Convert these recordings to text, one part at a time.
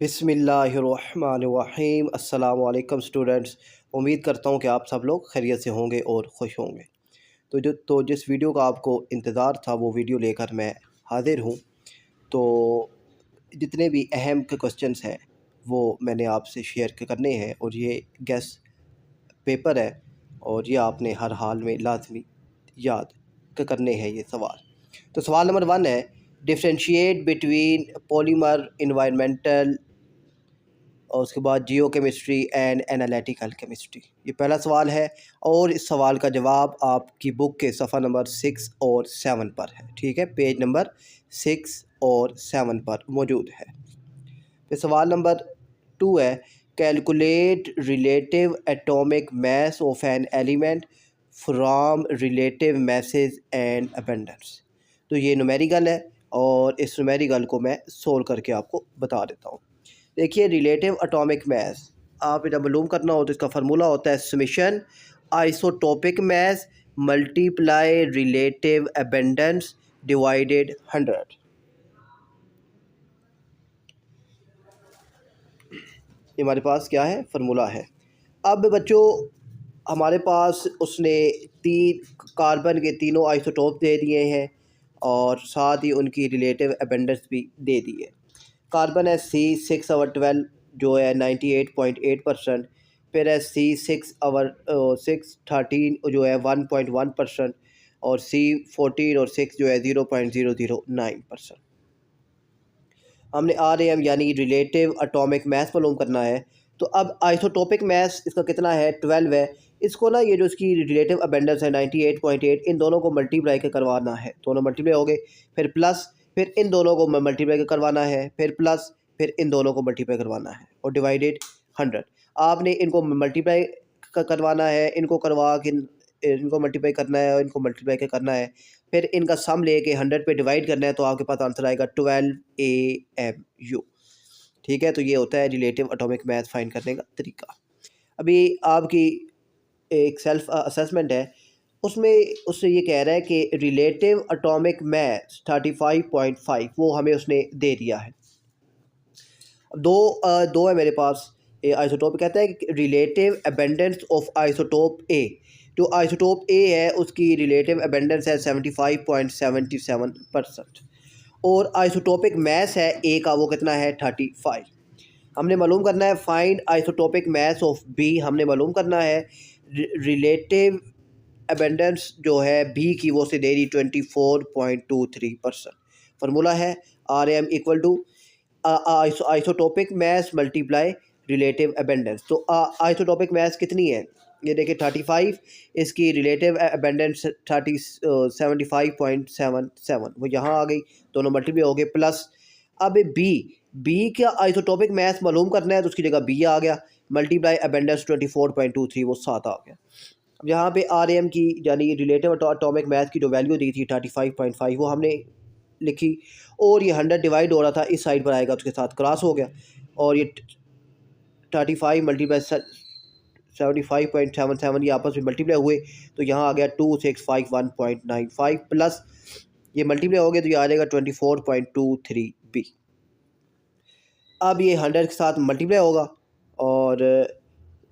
बिस्मिल्लाहिर्रहमानिर्रहीम। अस्सलाम वालेकुम स्टूडेंट्स। उम्मीद करता हूँ कि आप सब लोग खैरियत से होंगे और खुश होंगे। जिस वीडियो का आपको इंतज़ार था वो वीडियो लेकर मैं हाज़िर हूँ। तो जितने भी अहम के क्वेश्चंस हैं वो मैंने आपसे शेयर करने हैं और ये गेस पेपर है और ये आपने हर हाल में लाजमी याद करने हैं ये सवाल। तो सवाल नंबर 1 है, डिफ्रेंशिएट बिटवीन पॉलीमर इन्वायरमेंटल और उसके बाद जियो केमिस्ट्री एंड एनालिटिकल केमिस्ट्री। ये पहला सवाल है और इस सवाल का जवाब आपकी बुक के सफ़ा नंबर 6 और 7 पर है। ठीक है, पेज नंबर 6 और 7 पर मौजूद है। फिर सवाल नंबर 2 है, calculate relative atomic mass of an element from relative masses and abundance. तो ये न्यूमेरिकल है और इस न्यूमेरिकल को मैं सोल्व करके आपको बता देता हूँ। देखिए, रिलेटिव एटॉमिक मास आप जब मालूम करना हो तो इसका फार्मूला होता है summation isotopic mass multiply relative abundance divided 100। ये हमारे पास क्या है, फार्मूला है। अब बच्चों हमारे पास उसने तीन कार्बन के तीनों आइसोटोप दे दिए हैं और साथ ही उनकी रिलेटिव अबंडेंस भी दे दी है। कार्बन है C6/12 जो है 98.8%। फिर है C6/13 जो है 1.1%। और C14 और 6 जो है 0.009%। हमने RAM यानी रिलेटिव एटॉमिक मास मालूम करना है। तो अब आइसोटोपिक मास इसका कितना है, 12 है। इसको ना ये जो इसकी रिलेटिव अबंडेंस है 98.8, इन दोनों को मल्टीप्लाई के करवाना है। दोनों मल्टीप्लाई हो गए, फिर प्लस, फिर इन दोनों को मल्टीप्लाई के करवाना है, फिर प्लस, फिर इन दोनों को मल्टीप्लाई करवाना है और डिवाइडेड 100। आपने इनको मल्टीप्लाई करवाना है, इनको करवा के इनको मल्टीप्लाई करना है और इनको मल्टीप्लाई के करना है, फिर इनका सम लेके 100 पे डिवाइड करना है तो आपके पास आंसर आएगा 12 AMU। ठीक है, तो ये होता है रिलेटिव एटॉमिक मास फाइंड करने का तरीका। अभी आपकी एक सेल्फ असेसमेंट है, उसमें उससे ये कह रहा है कि रिलेटिव एटॉमिक मास 35.5 वो हमें उसने दे दिया है। दो है मेरे पास आइसोटोप। कहता है कि रिलेटिव अबंडेंस ऑफ आइसोटोप ए, जो आइसोटोप ए है उसकी रिलेटिव अबंडेंस है 75.77%। और आइसोटोपिक मास है ए का, वो कितना है 35। हमने मालूम करना है find isotopic mass of B. हमने मालूम करना है रिलेटिव अबंडेंस जो है बी की, वो से दे रही 24.23%। फार्मूला है RM equal to isotopic mass multiply relative abundance. तो आइसोटोपिक मास कितनी है, ये देखिए 35, इसकी रिलेटिव अबंडेंस 75.77, वो यहाँ आ गई, दोनों मल्टीप्लाई हो गए। प्लस अब बी का आइसोटोपिक मास मालूम करना है तो उसकी जगह बी आ गया, मल्टीप्लाई अबंडेंस 24.23, वो 7 आ गया। अब यहाँ पे RM की यानी रिलेटिव एटॉमिक मास की जो वैल्यू दी थी 35.5 वो हमने लिखी और ये 100 डिवाइड हो रहा था, इस साइड पर आएगा तो उसके साथ क्रॉस हो गया और ये 35 मल्टीप्लाई 75.77 ये आपस में मल्टीप्लाई हुए तो यहाँ आ गया 2651.95 प्लस ये मल्टीप्लाई हो गया तो ये आ जाएगा 24.23B। अब ये 100 के साथ मल्टीप्लाई होगा और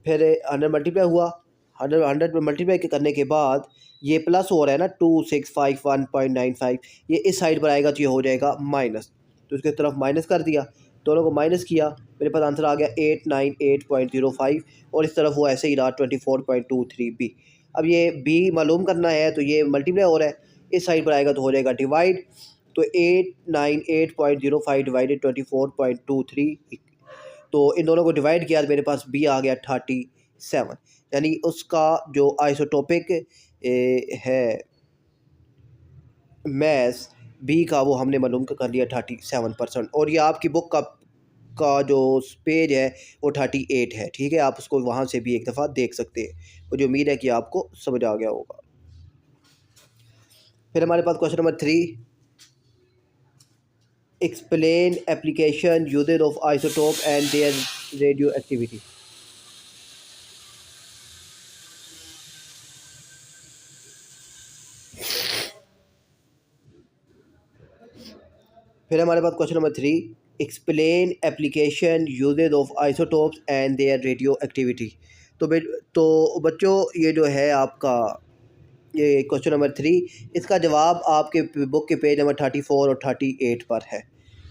फिर 100 मल्टीप्लाई हुआ, 100 में मल्टीप्लाई करने के बाद ये प्लस हो रहा है ना 2651.95, ये इस साइड पर आएगा तो ये हो जाएगा माइनस, तो इसके तरफ माइनस कर दिया, दोनों को माइनस किया, मेरे पास आंसर आ गया 898.05 और इस तरफ वो ऐसे ही रहा 24.23B। अब ये बी मालूम करना है तो ये मल्टीप्लाई हो रहा है, इस साइड पर आएगा तो हो जाएगा डिवाइड, तो 898.05 डिवाइडेड 24.23, तो इन दोनों को डिवाइड किया तो मेरे पास बी आ गया 37, यानी उसका जो आइसोटोपिक है मैस बी का वो हमने मालूम कर लिया 37%। और ये आपकी बुक का जो पेज है वो 38 है। ठीक है, आप उसको वहाँ से भी एक दफ़ा देख सकते हैं। मुझे उम्मीद है कि आपको समझ आ गया होगा। फिर हमारे पास question number 3, explain application uses of isotope and their radioactivity. फिर हमारे पास question number 3, explain application uses of isotopes and their radioactivity. तो बच्चों ये जो है आपका ये क्वेश्चन नंबर 3, इसका जवाब आपके बुक के पेज नंबर 34 और 38 पर है।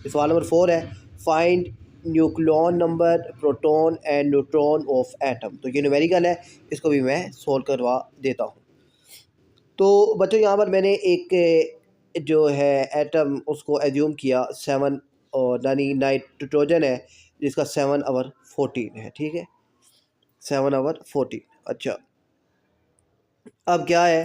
सवाल नंबर 4 है, find nucleon number proton and neutron of atom. तो ये न्यूमेरिकल है, इसको भी मैं सोल्व करवा देता हूँ। तो बच्चों यहाँ पर मैंने एक जो है एटम उसको एज्यूम किया 7, और यानी नाइट्रोजन है जिसका 7/14 है, ठीक है, 7/14। अच्छा, अब क्या है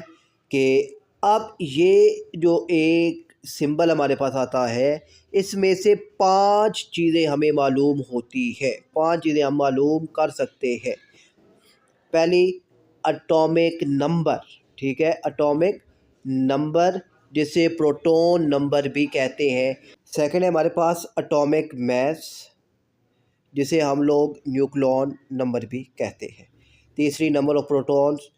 कि अब ये जो एक सिंबल हमारे पास आता है, इसमें से 5 चीज़ें हमें मालूम होती है, 5 चीज़ें हम मालूम कर सकते हैं। पहली, एटॉमिक नंबर, ठीक है, एटॉमिक नंबर जिसे प्रोटॉन नंबर भी कहते हैं। सेकंड है हमारे पास एटॉमिक मास, जिसे हम लोग न्यूक्लियन नंबर भी कहते हैं। तीसरी, नंबर ऑफ़ प्रोटॉन्स,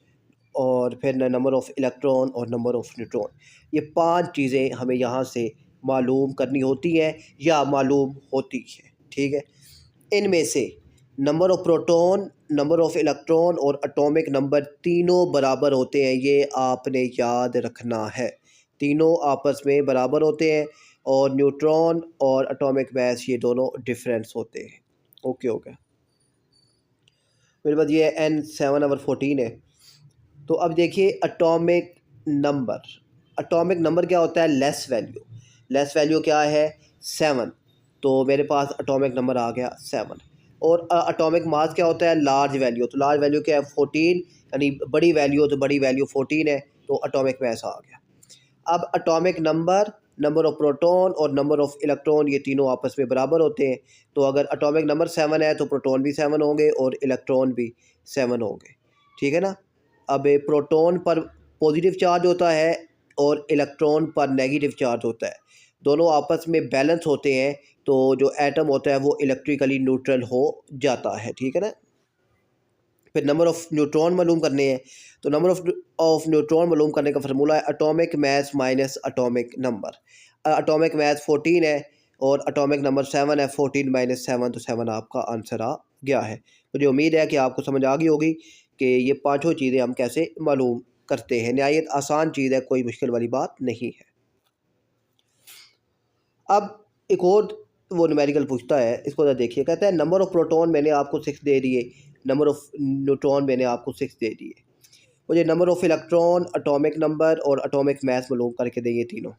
और फिर नंबर ऑफ़ इलेक्ट्रॉन और नंबर ऑफ़ न्यूट्रॉन। ये 5 चीज़ें हमें यहाँ से मालूम करनी होती हैं या मालूम होती हैं, ठीक है। इनमें से number of proton, number of electron और एटॉमिक नंबर तीनों बराबर होते हैं, ये आपने याद रखना है। तीनों आपस में बराबर होते हैं, और न्यूट्रॉन और एटॉमिक मास ये दोनों डिफरेंस होते हैं। ओके ओके, मेरे पास ये N7/14 है। तो अब देखिए एटॉमिक नंबर, एटॉमिक नंबर क्या होता है? Less value. लेस वैल्यू क्या है? 7। तो मेरे पास एटॉमिक नंबर आ गया 7। और एटॉमिक मास क्या होता है? Large value. तो लार्ज वैल्यू क्या है? 14, यानी बड़ी वैल्यू, तो बड़ी वैल्यू 14 है, तो एटॉमिक मास आ गया। अब atomic number, number of proton और नंबर ऑफ़ इलेक्ट्रॉन, ये तीनों आपस में बराबर होते हैं। तो अगर एटॉमिक नंबर 7 है तो प्रोटॉन भी 7 होंगे और इलेक्ट्रॉन भी 7 होंगे, ठीक है ना। अब प्रोटॉन पर पॉजिटिव चार्ज होता है और इलेक्ट्रॉन पर नेगेटिव चार्ज होता है, दोनों आपस में बैलेंस होते हैं, तो जो एटम होता है वो इलेक्ट्रिकली न्यूट्रल हो जाता है, ठीक है ना। फिर नंबर ऑफ़ न्यूट्रॉन मालूम करने हैं, तो नंबर ऑफ़ न्यूट्रॉन मालूम करने का फार्मूला है atomic mass minus atomic number. Atomic mass 14 है और एटॉमिक नंबर 7 है, 14 माइनस 7, तो 7 आपका आंसर आ गया है। मुझे उम्मीद है कि आपको समझ आ गई होगी कि ये पाँचों चीज़ें हम कैसे मालूम करते हैं। नहायत आसान चीज़ है, कोई मुश्किल वाली बात नहीं है। अब एक और वो न्यूमेरिकल पूछता है, इसको ज़रा देखिए। कहता है नंबर ऑफ़ प्रोटॉन मैंने आपको 6 दे दिए, नंबर ऑफ़ न्यूट्रॉन मैंने आपको 6 दे दिए। मुझे number of electron, atomic number और एटॉमिक मास मालूम करके दें, ये तीनों।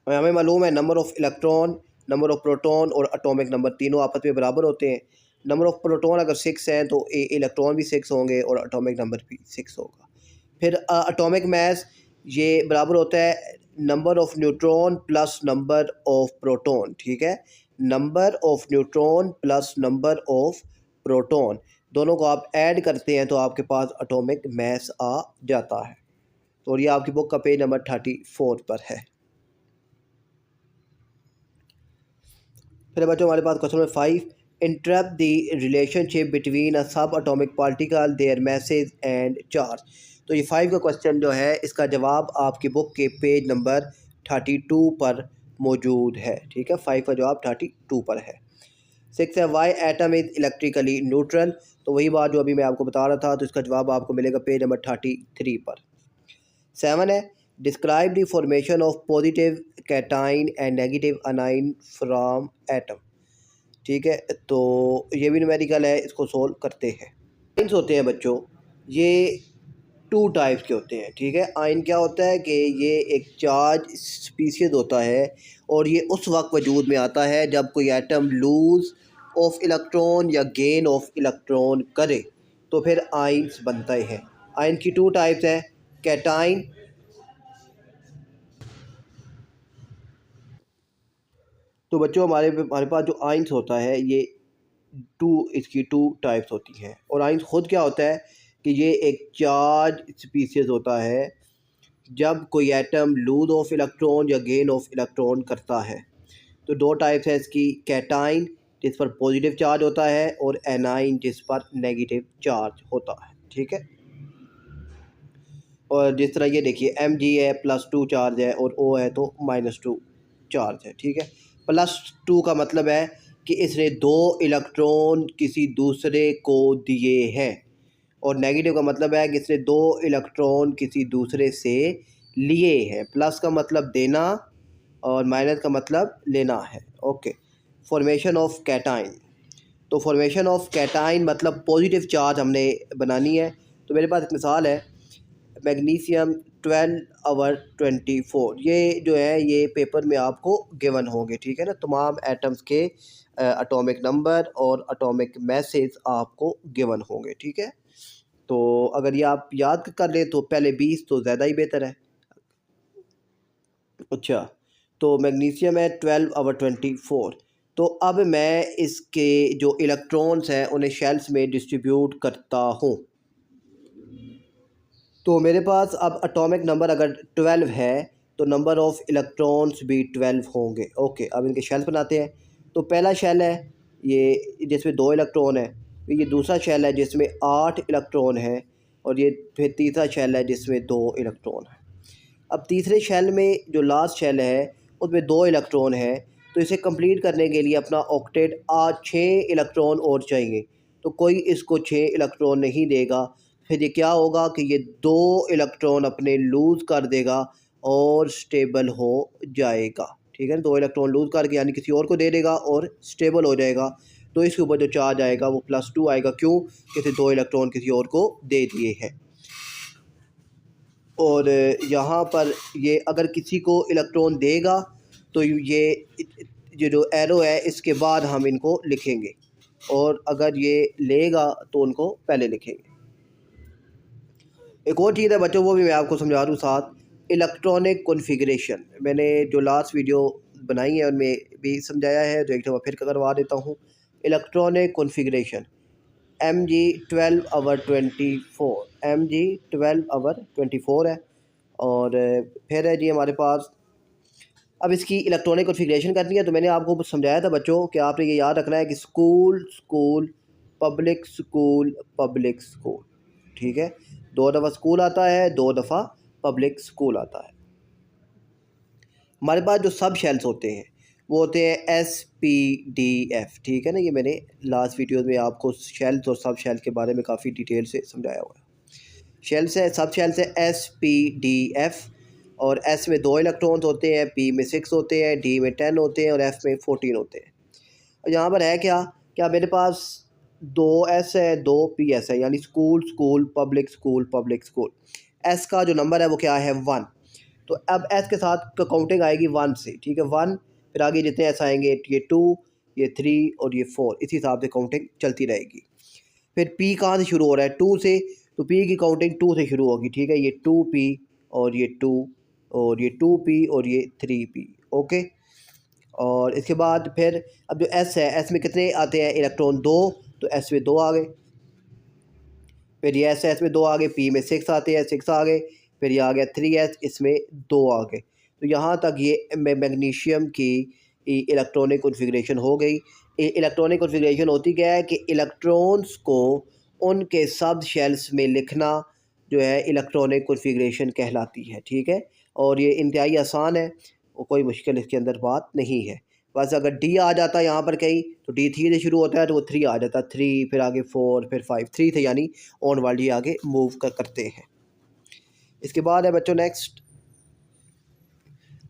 और हमें मालूम है number of electron, number of proton और एटॉमिक नंबर तीनों आपस में बराबर होते हैं। नंबर ऑफ़ प्रोटॉन अगर 6 हैं तो इलेक्ट्रॉन भी 6 होंगे और एटॉमिक नंबर भी 6 होगा। फिर एटॉमिक मास ये बराबर होता है number of neutron plus number of proton, ठीक है। Number of neutron plus number of proton, दोनों को आप ऐड करते हैं तो आपके पास एटॉमिक मास आ जाता है। तो ये आपकी बुक का पेज नंबर 34 पर है। फिर बच्चों हमारे पास question number 5, interrupt the relationship between a subatomic particle, their message and charge. तो ये 5 का क्वेश्चन जो है, इसका जवाब आपकी बुक के पेज नंबर 32 पर मौजूद है, ठीक है। 5 का जवाब 32 पर है। 6 है, Y atom is electrically neutral. तो वही बात जो अभी मैं आपको बता रहा था, तो इसका जवाब आपको मिलेगा पेज नंबर 33 पर। 7 है, describe the formation of positive cation and negative anion from atom, ठीक है। तो ये भी न्यूमेरिकल है, इसको सोल्व करते हैं। आइंस होते हैं बच्चों, ये 2 टाइप्स के होते हैं, ठीक है। आइन क्या होता है कि ये एक चार्ज स्पीशीज़ होता है, और ये उस वक्त वजूद में आता है जब कोई एटम लूज़ ऑफ इलेक्ट्रॉन या गेन ऑफ इलेक्ट्रॉन करे, तो फिर आइंस बनते हैं। आइन की 2 टाइप्स हैं, कैटाइन। तो बच्चों हमारे पास जो आइंस होता है, ये इसकी 2 टाइप्स होती हैं। और आइंस खुद क्या होता है कि ये एक चार्ज स्पीशीज़ होता है जब कोई एटम लूज ऑफ इलेक्ट्रॉन या गेन ऑफ इलेक्ट्रॉन करता है। तो 2 टाइप्स है इसकी, कैटाइन जिस पर पॉजिटिव चार्ज होता है, और एनाइन जिस पर नेगेटिव चार्ज होता है, ठीक है। और जिस तरह ये देखिए Mg है +2 चार्ज है और O है तो -2 चार्ज है, ठीक है। +2 का मतलब है कि इसने 2 इलेक्ट्रॉन किसी दूसरे को दिए हैं, और नेगेटिव का मतलब है कि इसने 2 इलेक्ट्रॉन किसी दूसरे से लिए हैं। प्लस का मतलब देना और माइनस का मतलब लेना है। ओके। Formation of cation. तो फॉर्मेशन ऑफ कैटाइन मतलब पॉजिटिव चार्ज हमने बनानी है। तो मेरे पास एक मिसाल है, मैग्नीशियम 12/24। ये जो है ये पेपर में आपको गिवन होंगे, ठीक है ना। तमाम एटम्स के एटॉमिक नंबर और एटॉमिक मैसेज आपको गिवन होंगे, ठीक है। तो अगर ये आप याद कर लें तो पहले 20 तो ज़्यादा ही बेहतर है। अच्छा, तो मैग्नीशियम है 12/24। तो अब मैं इसके जो इलेक्ट्रॉन्स हैं उन्हें शेल्स में डिस्ट्रीब्यूट करता हूँ। तो मेरे पास अब एटॉमिक नंबर अगर 12 है तो नंबर ऑफ़ इलेक्ट्रॉन्स भी 12 होंगे। ओके, अब इनके शेल्स बनाते हैं। तो पहला शेल है ये जिसमें 2 इलेक्ट्रॉन है, फिर ये दूसरा शेल है जिसमें 8 इलेक्ट्रॉन है, और ये फिर तीसरा शेल है जिसमें 2 इलेक्ट्रॉन है। अब तीसरे शेल में जो लास्ट शेल है उसमें 2 इलेक्ट्रॉन है, तो इसे कंप्लीट करने के लिए अपना ऑक्टेट 6 इलेक्ट्रॉन और चाहिए। तो कोई इसको 6 इलेक्ट्रॉन नहीं देगा। फिर ये क्या होगा कि ये 2 इलेक्ट्रॉन अपने लूज़ कर देगा और स्टेबल हो जाएगा, ठीक है ना। 2 इलेक्ट्रॉन लूज़ करके यानी किसी और को दे देगा और स्टेबल हो जाएगा। तो इसके ऊपर जो चार्ज आएगा वो +2 आएगा। क्यों? क्योंकि 2 इलेक्ट्रॉन किसी और को दे दिए हैं। और यहाँ पर ये अगर किसी को इलेक्ट्रॉन देगा तो ये जो एरो है इसके बाद हम इनको लिखेंगे, और अगर ये लेगा तो उनको पहले लिखेंगे। एक और चीज़ है बच्चों, वो भी मैं आपको समझा दूँ साथ। इलेक्ट्रॉनिक कॉन्फ़िगरेशन मैंने जो लास्ट वीडियो बनाई है उनमें भी समझाया है, तो एक दफ़ा फिर करवा देता हूँ। इलेक्ट्रॉनिक कॉन्फ़िगरेशन Mg 12/24 है। और फिर है जी हमारे पास, अब इसकी इलेक्ट्रॉनिक कॉन्फ़िगरेशन करनी है। तो मैंने आपको समझाया था बच्चों कि आपने ये याद रखना है कि school school public school public school, ठीक है। 2 दफ़ा स्कूल आता है, 2 दफ़ा पब्लिक स्कूल आता है। हमारे पास जो सब शेल्स होते हैं वो होते हैं SPDF, ठीक है ना। ये मैंने लास्ट वीडियो में आपको शेल्स और सब शेल के बारे में काफ़ी डिटेल से समझाया हुआ है। शेल्स है, सब शेल्स है SPDF, और S में 2 इलेक्ट्रॉन्स होते हैं, P में 6 होते हैं, D में 10 होते हैं और F में 14 होते हैं। और यहाँ पर है क्या क्या मेरे पास 2 S है, 2 PS है, यानी school school public school public school. S का जो नंबर है वो क्या है 1। तो अब S के साथ काउंटिंग आएगी 1 से, ठीक है। 1, फिर आगे जितने S आएंगे ये 2, ये 3 और ये 4, इसी हिसाब से काउंटिंग चलती रहेगी। फिर P कहाँ से शुरू हो रहा है? 2 से, तो P की काउंटिंग 2 से शुरू होगी, ठीक है। ये 2P और ये 2 और ये 2P और ये 3P। ओके। और इसके बाद फिर अब जो S है, S में कितने आते हैं इलेक्ट्रॉन? 2, तो S में 2 आ गए। फिर ये S में 2 आ गए, P में 6 आते हैं, 6 आ गए। फिर ये आ गया 3S, इसमें 2 आ गए। तो यहाँ तक ये मैग्नीशियम की इलेक्ट्रॉनिक कॉन्फ़िगरेशन हो गई। इलेक्ट्रॉनिक कॉन्फ़िगरेशन होती क्या है कि इलेक्ट्रॉन्स को उनके सब शेल्स में लिखना जो है इलेक्ट्रॉनिक कॉन्फ़िगरेशन कहलाती है, ठीक है। और ये इंतहाई आसान है, और कोई मुश्किल इसके अंदर बात नहीं है। बस अगर डी आ जाता है यहाँ पर कहीं, तो डी 3 से शुरू होता है तो वो 3 आ जाता है, 3 फिर आगे 4 फिर 5, 3 से यानी ऑन वाली आगे मूव करते हैं। इसके बाद है बच्चों नेक्स्ट,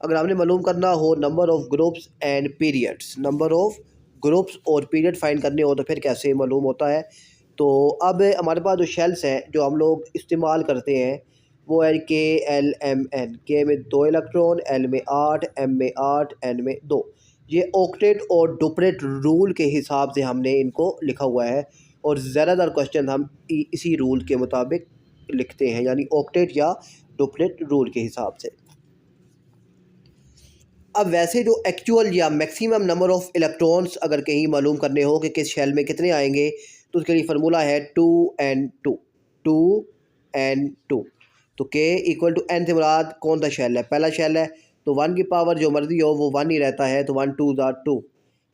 अगर हमने मालूम करना हो number of groups and periods, number of groups और पीरियड फाइंड करने हो तो फिर कैसे मालूम होता है। तो अब हमारे पास जो शेल्स हैं जो हम लोग इस्तेमाल करते हैं वो है KLMN। के में 2 इलेक्ट्रॉन, L में 8, M में 8, N में 2। ये ऑक्टेट और डुप्लेट रूल के हिसाब से हमने इनको लिखा हुआ है, और ज़्यादातर क्वेश्चन हम इसी रूल के मुताबिक लिखते हैं, यानी ऑक्टेट या डुप्लेट रूल के हिसाब से। अब वैसे जो एक्चुअल या मैक्सिमम नंबर ऑफ़ इलेक्ट्रॉन्स अगर कहीं मालूम करने हो कि किस शेल में कितने आएंगे, तो उसके लिए फार्मूला है 2n2, 2n2। तो k = n से मुराद कौन सा शेल है? पहला शेल है, तो 1 की पावर जो मर्जी हो वो 1 ही रहता है, तो 1 2 ज़ा 2।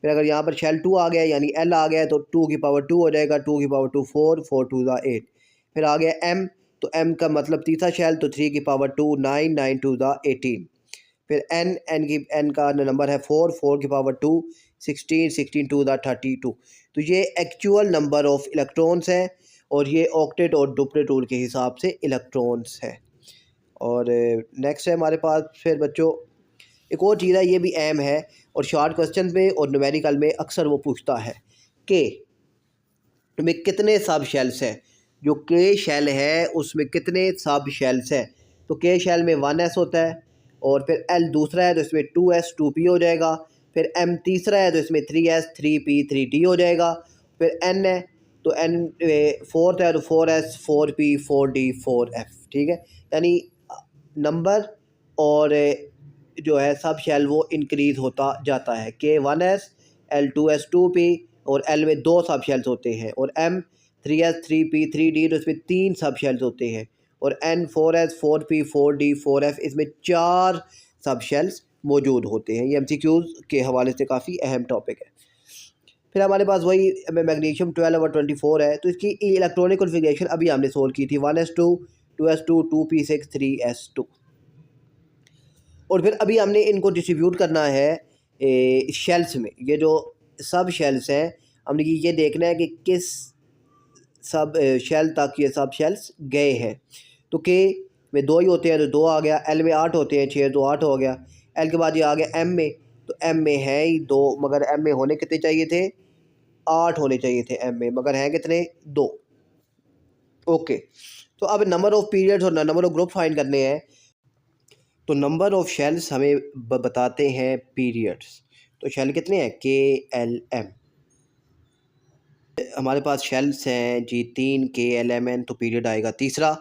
फिर अगर यहाँ पर शेल 2 आ गया यानी l आ गया, तो 2 की पावर 2 हो जाएगा, 2 की पावर 2 4, 4 2 ज़ा 8। फिर आ गया m, तो m का मतलब तीसरा शेल, तो 3 की पावर 2 9, 9 2 ज़ा 18। फिर एन का नंबर है 4 की पावर 2, 16 टू द 32। तो ये एक्चुअल नंबर ऑफ इलेक्ट्रॉन्स हैं और ये ऑक्टेट और डुप्लेट रूल के हिसाब से इलेक्ट्रॉन्स है। और नेक्स्ट है हमारे पास फिर बच्चों एक और चीज़ है, ये भी अहम है और शॉर्ट क्वेश्चन में और न्यूमेरिकल में अक्सर वो पूछता है कि में कितने सब शेल्स हैं। जो के शेल है उसमें कितने सब शेल्स हैं। तो के शेल में 1s होता है और फिर एल दूसरा है तो इसमें 2s 2p हो जाएगा। फिर एम तीसरा है तो इसमें 3s 3p 3d हो जाएगा। फिर एन है तो एन फोर्थ है तो 4s 4p 4d 4f। ठीक है, यानी नंबर और जो है सब शेल वो इंक्रीज़ होता जाता है। के 1s एल 2s 2p और एल में 2 सब शेल्स होते हैं और एम 3s 3p 3d तो इसमें 3 सब शेल्स होते हैं और N 4s 4p 4d 4f इसमें 4 सब शेल्स मौजूद होते हैं। ये एमसीक्यूज़ के हवाले से काफ़ी अहम टॉपिक है। फिर हमारे पास वही मैग्नीशियम 12 और 24 है तो इसकी इलेक्ट्रॉनिक कॉन्फ़िगरेशन अभी हमने सोल्व की थी 1s2 2s2 2p6 3s2। और फिर अभी हमने इनको डिस्ट्रीब्यूट करना है शेल्स में। ये जो सब शेल्स हैं हमने ये देखना है कि किस सब शेल तक ये सब शेल्स गए हैं। तो के में 2 ही होते हैं तो 2 आ गया, एल में 8 होते हैं 6 तो 8 हो गया। एल के बाद ये आ गया एम में, तो एम में है ही 2 मगर एम में होने कितने चाहिए थे, 8 होने चाहिए थे एम में, मगर हैं कितने 2। ओके, तो अब नंबर ऑफ़ पीरियड्स और नंबर ऑफ़ ग्रुप फाइंड करने हैं। तो नंबर ऑफ़ शेल्स हमें बताते हैं पीरियड्स। तो शेल कितने हैं, के एल एम। हमारे पास शेल्स हैं जी 3 के एल एम एन, तो पीरियड आएगा तीसरा।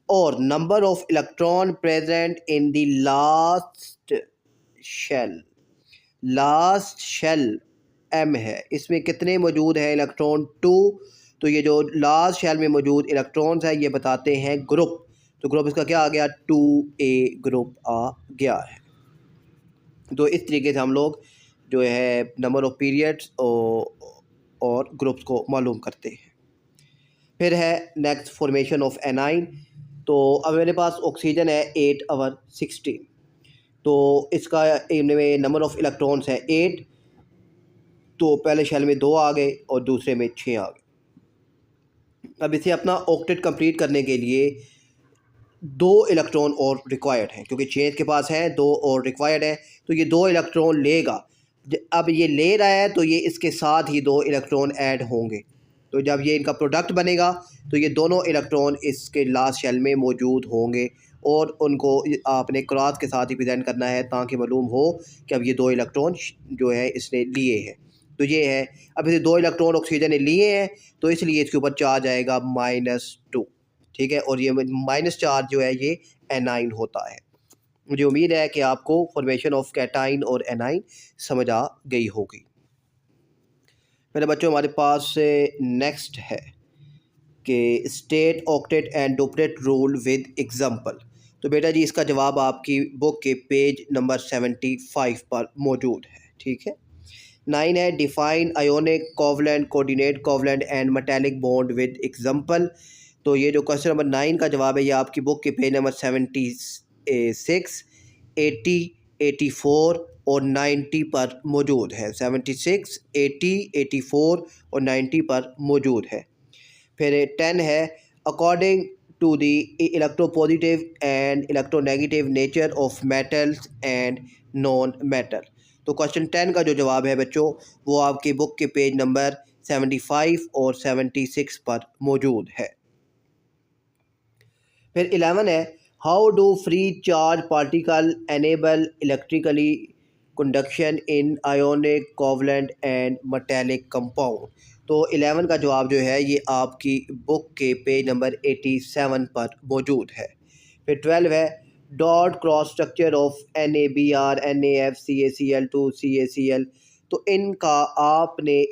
और number of electron present in the last shell, last shell M है, इसमें कितने मौजूद हैं इलेक्ट्रॉन 2। तो ये जो लास्ट शेल में मौजूद इलेक्ट्रॉन्स हैं ये बताते हैं ग्रुप। तो ग्रुप इसका क्या आ गया, 2a ग्रुप आ गया है। तो इस तरीके से हम लोग जो है नंबर ऑफ़ पीरियड्स और ग्रुप्स को मालूम करते हैं। फिर है नेक्स्ट फॉर्मेशन ऑफ एनाइन। तो अब मेरे पास ऑक्सीजन है 8 और 16। तो इसका इनमें नंबर ऑफ़ इलेक्ट्रॉन्स है 8। तो पहले शेल में 2 आ गए और दूसरे में 6 आ गए। अब इसे अपना ऑक्टेट कंप्लीट करने के लिए 2 इलेक्ट्रॉन और रिक्वायर्ड हैं, क्योंकि चेंज के पास है 2 और रिक्वायर्ड है तो ये 2 इलेक्ट्रॉन लेगा। अब ये ले रहा है तो ये इसके साथ ही 2 इलेक्ट्रॉन ऐड होंगे। तो जब ये इनका प्रोडक्ट बनेगा तो ये दोनों इलेक्ट्रॉन इसके लास्ट शेल में मौजूद होंगे और उनको आपने क्रॉस के साथ ही प्रेजेंट करना है ताकि मालूम हो कि अब ये 2 इलेक्ट्रॉन जो है इसने लिए हैं। तो ये है, अब इसे 2 इलेक्ट्रॉन ऑक्सीजन ने लिए हैं तो इसलिए इसके ऊपर चार्ज आएगा -2। ठीक है, और ये माइनस चार्ज जो है ये एनाइन होता है। मुझे उम्मीद है कि आपको फॉर्मेशन ऑफ कैटाइन और एनाइन समझ आ गई होगी। मेरे बच्चों हमारे पास नेक्स्ट है कि state octet and duplet rule with example. तो बेटा जी इसका जवाब आपकी बुक के पेज नंबर 75 पर मौजूद है। ठीक है, 9 है define ionic covalent coordinate covalent and metallic bond with example. तो ये जो क्वेश्चन नंबर 9 का जवाब है ये आपकी बुक के पेज नंबर 76 80 84 और 90 पर मौजूद है। 76 80 84 और 90 पर मौजूद है। फिर 10 है according to the electropositive and electronegative nature of metals and non metal. तो क्वेश्चन 10 का जो जवाब है बच्चों वो आपकी बुक के पेज नंबर 75 और 76 पर मौजूद है। फिर 11 है how do free charge particle enable electrically conduction in ionic covalent and metallic compound. तो 11 का जवाब जो है ये आपकी बुक के पेज नंबर 87 पर मौजूद है। फिर 12 है dot cross structure of NaBr NaF CaCl2 CaCl। तो इनका आपने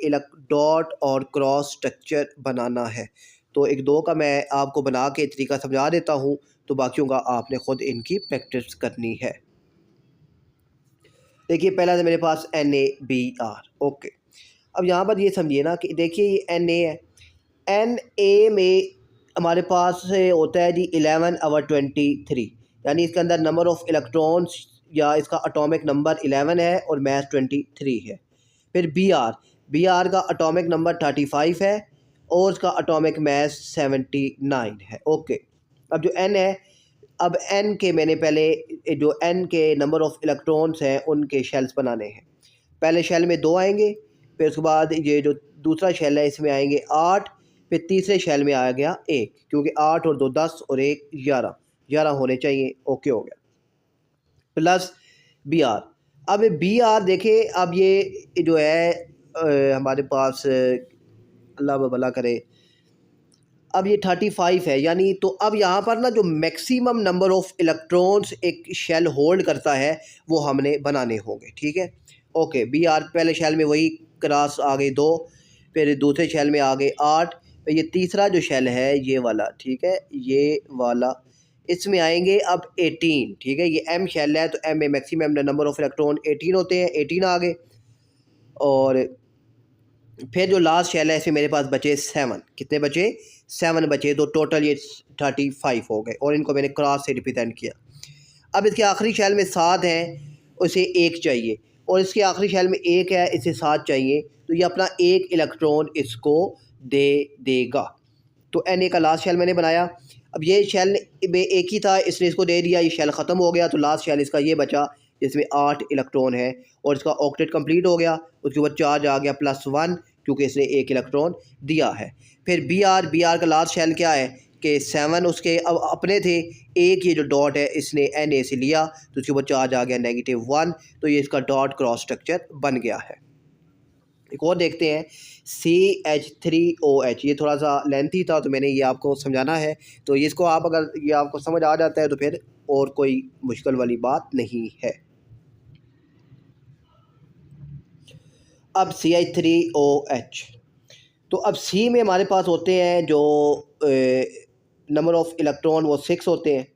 डॉट और क्रॉस स्ट्रक्चर बनाना है। तो 1-2 का मैं आपको बना के तरीका समझा देता हूँ, तो बाकियों का आपने ख़ुद इनकी प्रैक्टिस करनी है। देखिए पहला तो मेरे पास NaBr। ओके, अब यहाँ पर ये समझिए ना कि देखिए ये Na है, Na में हमारे पास होता है जी 11 और 23, यानी इसके अंदर नंबर ऑफ़ इलेक्ट्रॉन्स या इसका एटॉमिक नंबर 11 है और मास 23 है। फिर बी आर का एटॉमिक नंबर 35 है और उसका एटॉमिक मास 79 है। ओके, अब जो एन है, अब एन के मैंने पहले जो एन के नंबर ऑफ़ इलेक्ट्रॉन्स हैं उनके शेल्स बनाने हैं। पहले शेल में 2 आएंगे, फिर उसके बाद ये जो दूसरा शेल है इसमें आएंगे 8, फिर तीसरे शेल में आ गया 1, क्योंकि 8 और 2 10 और 1 11 होने चाहिए। ओके हो गया। प्लस बी आर, अब बी आर देखें, अब ये जो है हमारे पास अल्लाह भला करे, अब ये 35 है, यानी तो अब यहाँ पर ना जो मैक्सिमम नंबर ऑफ़ इलेक्ट्रॉन्स एक शेल होल्ड करता है वो हमने बनाने होंगे। ठीक है, ओके। बी आर पहले शेल में वही क्रॉस आ गई 2, फिर दूसरे शेल में आ गए 8, फिर ये तीसरा जो शेल है ये वाला, ठीक है, ये वाला, इसमें आएंगे अब 18। ठीक है, ये एम शेल है तो एम में मैक्सिमम नंबर ऑफ़ इलेक्ट्रॉन 18 होते हैं, 18 आ गए। और फिर जो लास्ट शेल है इसमें मेरे पास बचे 7। कितने बचे? 7 बचे, तो टोटल ये 35 हो गए और इनको मैंने क्रॉस से रिप्रेजेंट किया। अब इसके आखिरी शेल में 7 हैं, उसे 1 चाहिए, और इसके आखिरी शेल में 1 है, इसे 7 चाहिए, तो ये अपना 1 इलेक्ट्रॉन इसको दे देगा। तो Na का लास्ट शेल मैंने बनाया। अब ये शेल में 1 ही था, इसने इसको दे दिया, ये शेल ख़त्म हो गया, तो लास्ट शेल इसका ये बचा जिसमें 8 इलेक्ट्रॉन है और इसका ऑक्टेट कंप्लीट हो गया। उसके बाद चार्ज आ गया +1, क्योंकि इसने 1 इलेक्ट्रॉन दिया है। फिर बी आर का लास्ट शेल क्या है कि 7 उसके अब अपने थे, 1 ये जो डॉट है इसने Na से लिया, तो उसके बाद चार्ज आ गया -1, तो ये इसका डॉट क्रॉस स्ट्रक्चर बन गया है। एक और देखते हैं CH3OH, ये थोड़ा सा लेंथी था तो मैंने ये आपको समझाना है, तो इसको आप अगर ये आपको समझ आ जाता है तो फिर और कोई मुश्किल वाली बात नहीं है। अब CH3OH, तो अब C में हमारे पास होते हैं जो नंबर ऑफ़ इलेक्ट्रॉन वो 6 होते हैं,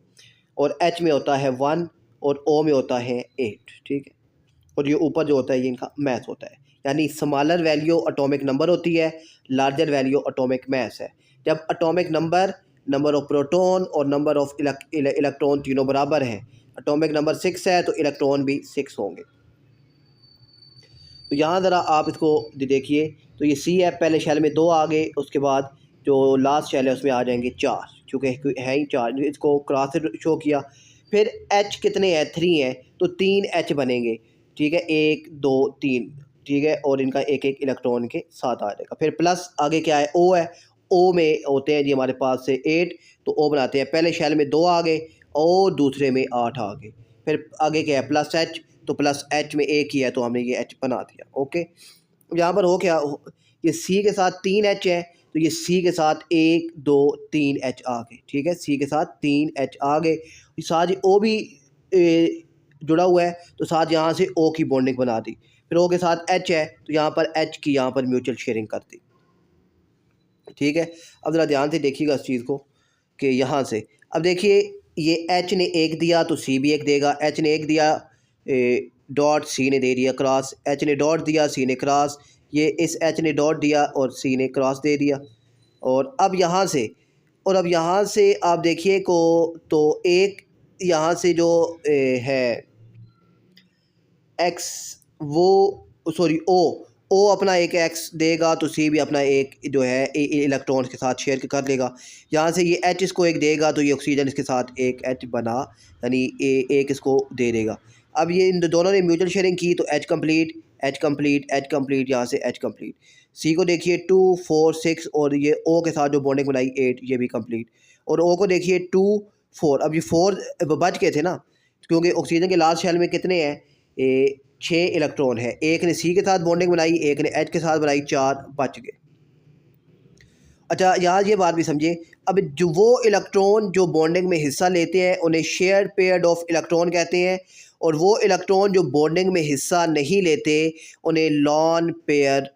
और H में होता है 1 और O में होता है 8। ठीक है, और ये ऊपर जो होता है ये इनका मैथ होता है, यानी स्मॉलर वैल्यू एटॉमिक नंबर होती है, लार्जर वैल्यू एटॉमिक मास है। जब एटॉमिक नंबर ऑफ प्रोटॉन और नंबर ऑफ इलेक्ट्रॉन तीनों बराबर हैं, एटॉमिक नंबर 6 है तो इलेक्ट्रॉन भी 6 होंगे। तो यहाँ ज़रा आप इसको देखिए, तो ये C है, पहले शेल में 2 आ गए, उसके बाद जो लास्ट शेल है उसमें आ जाएंगे 4, चूँकि है ही 4, इसको क्रॉस से शो किया। फिर H कितने हैं? 3 हैं, तो 3 H बनेंगे। ठीक है, 1 2 3, ठीक है, और इनका एक एक इलेक्ट्रॉन के साथ आ जाएगा। फिर प्लस आगे क्या है? O है, O में होते हैं जी हमारे पास से 8, तो O बनाते हैं, पहले शेल में 2 आ गए और दूसरे में 8 आ गए। फिर आगे क्या है? प्लस H, तो प्लस H में 1 ही है तो हमने ये H बना दिया। ओके, यहाँ पर हो क्या, ये C के साथ 3 H है, तो ये C के साथ 1 2 3 H आ गए। ठीक है, C के साथ 3 H आ गए, साथ ही O भी जुड़ा हुआ है, तो साथ यहाँ से O की बॉन्डिंग बना दी। फिर O के साथ H है, तो यहाँ पर H की यहाँ पर म्यूचुअल शेयरिंग कर दी। ठीक है, अब ज़रा ध्यान से देखिएगा इस चीज़ को कि यहाँ से अब देखिए, ये H ने 1 दिया तो C भी 1 देगा। H ने 1 दिया डॉट, C ने दे दिया क्रॉस, H ने डॉट दिया, C ने क्रॉस, ये इस H ने डॉट दिया और C ने क्रॉस दे दिया। और अब यहाँ से आप देखिए को, तो एक यहाँ से जो है X, वो सॉरी O अपना एक X देगा तो C भी अपना एक जो है इलेक्ट्रॉन्स के साथ शेयर कर लेगा। यहाँ से ये H इसको एक देगा तो ये ऑक्सीजन इसके साथ एक H बना, यानी एक इसको दे देगा। अब ये इन दोनों ने म्यूचुअल शेयरिंग की तो H complete H complete H complete, यहाँ से H कंप्लीट। C को देखिए 2 4 6, और ये O के साथ जो बॉन्डिंग बनाई 8, ये भी कंप्लीट। और O को देखिए 2 4, अब ये 4 बच गए थे ना, क्योंकि ऑक्सीजन के लास्ट शेल में कितने हैं? 6 इलेक्ट्रॉन है, एक ने C के साथ बॉन्डिंग बनाई, एक ने H के साथ बनाई, 4 बच गए। अच्छा, यहाँ ये बात भी समझिए, अब जो वो इलेक्ट्रॉन जो बॉन्डिंग में हिस्सा लेते हैं उन्हें शेयर पेयर्ड ऑफ इलेक्ट्रॉन कहते हैं, और वो इलेक्ट्रॉन जो बॉन्डिंग में हिस्सा नहीं लेते उन्हें लॉन पेयर